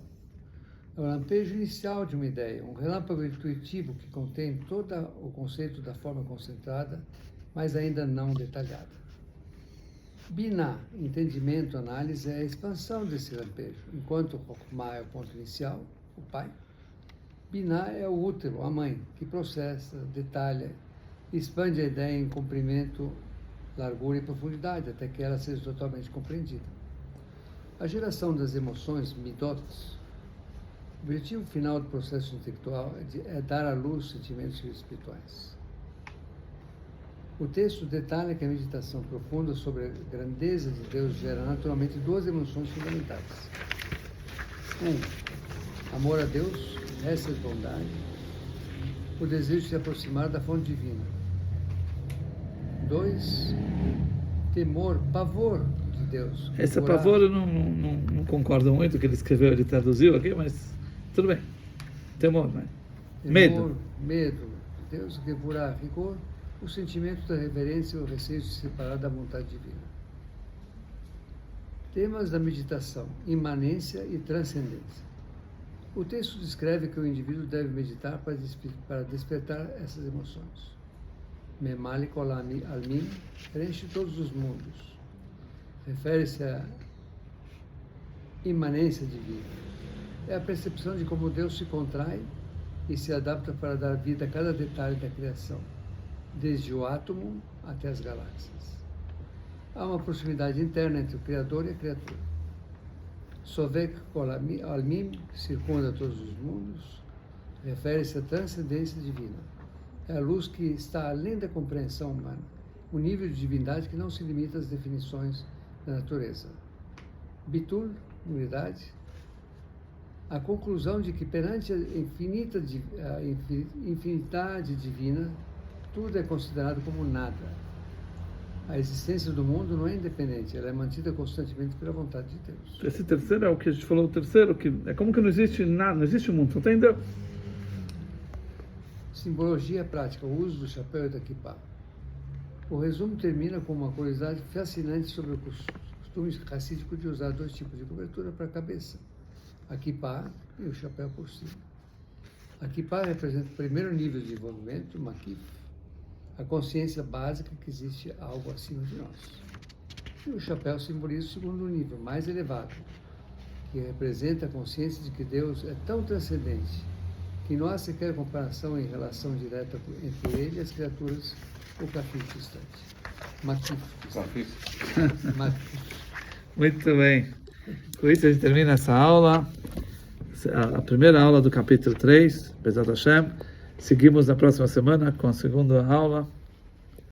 É o lampejo inicial de uma ideia, um relâmpago intuitivo que contém todo o conceito da forma concentrada, mas ainda não detalhada. Binah, entendimento, análise, é a expansão desse lampejo, enquanto Chokhmah é o ponto inicial, o pai. Binah é o útero, a mãe, que processa, detalha, expande a ideia em comprimento, largura e profundidade, até que ela seja totalmente compreendida. A geração das emoções, midot, o objetivo final do processo intelectual é dar à luz sentimentos espirituais. O texto detalha que a meditação profunda sobre a grandeza de Deus gera naturalmente 2 emoções fundamentais. 1. Amor a Deus, essa bondade, o desejo de se aproximar da fonte divina. 2. Temor, pavor de Deus. Esse pavor eu não concordo muito que ele escreveu, ele traduziu aqui, mas tudo bem. Temor, né? Medo. Medo. Deus que por rigor o sentimento da reverência e o receio de se separar da vontade divina. Temas da meditação: imanência e transcendência. O texto descreve que o indivíduo deve meditar para despertar essas emoções. Memalik Olam Almin, preenche todos os mundos. Refere-se à imanência divina. É a percepção de como Deus se contrai e se adapta para dar vida a cada detalhe da criação, desde o átomo até as galáxias. Há uma proximidade interna entre o Criador e a criatura. Sovek Olam Almin, que circunda todos os mundos, refere-se à transcendência divina. É a luz que está além da compreensão humana, o nível de divindade que não se limita às definições da natureza. Bitul, unidade. A conclusão de que perante a infinidade divina, tudo é considerado como nada. A existência do mundo não é independente, ela é mantida constantemente pela vontade de Deus. Esse terceiro é o que a gente falou, o terceiro, que é como que não existe nada, não existe mundo, não entendeu? Simbologia prática, o uso do chapéu e da kippah. O resumo termina com uma curiosidade fascinante sobre o costume racídico de usar 2 tipos de cobertura para a cabeça, a kippah e o chapéu por cima. A kippah representa o primeiro nível de envolvimento, makif, a consciência básica que existe algo acima de nós. E o chapéu simboliza o segundo nível, mais elevado, que representa a consciência de que Deus é tão transcendente que não há sequer comparação em relação direta entre ele e as criaturas ou kafif distante. Makif. Makif. Muito bem. Com isso a gente termina essa aula, a primeira aula do capítulo 3, Bezat Hashem. Seguimos na próxima semana com a segunda aula.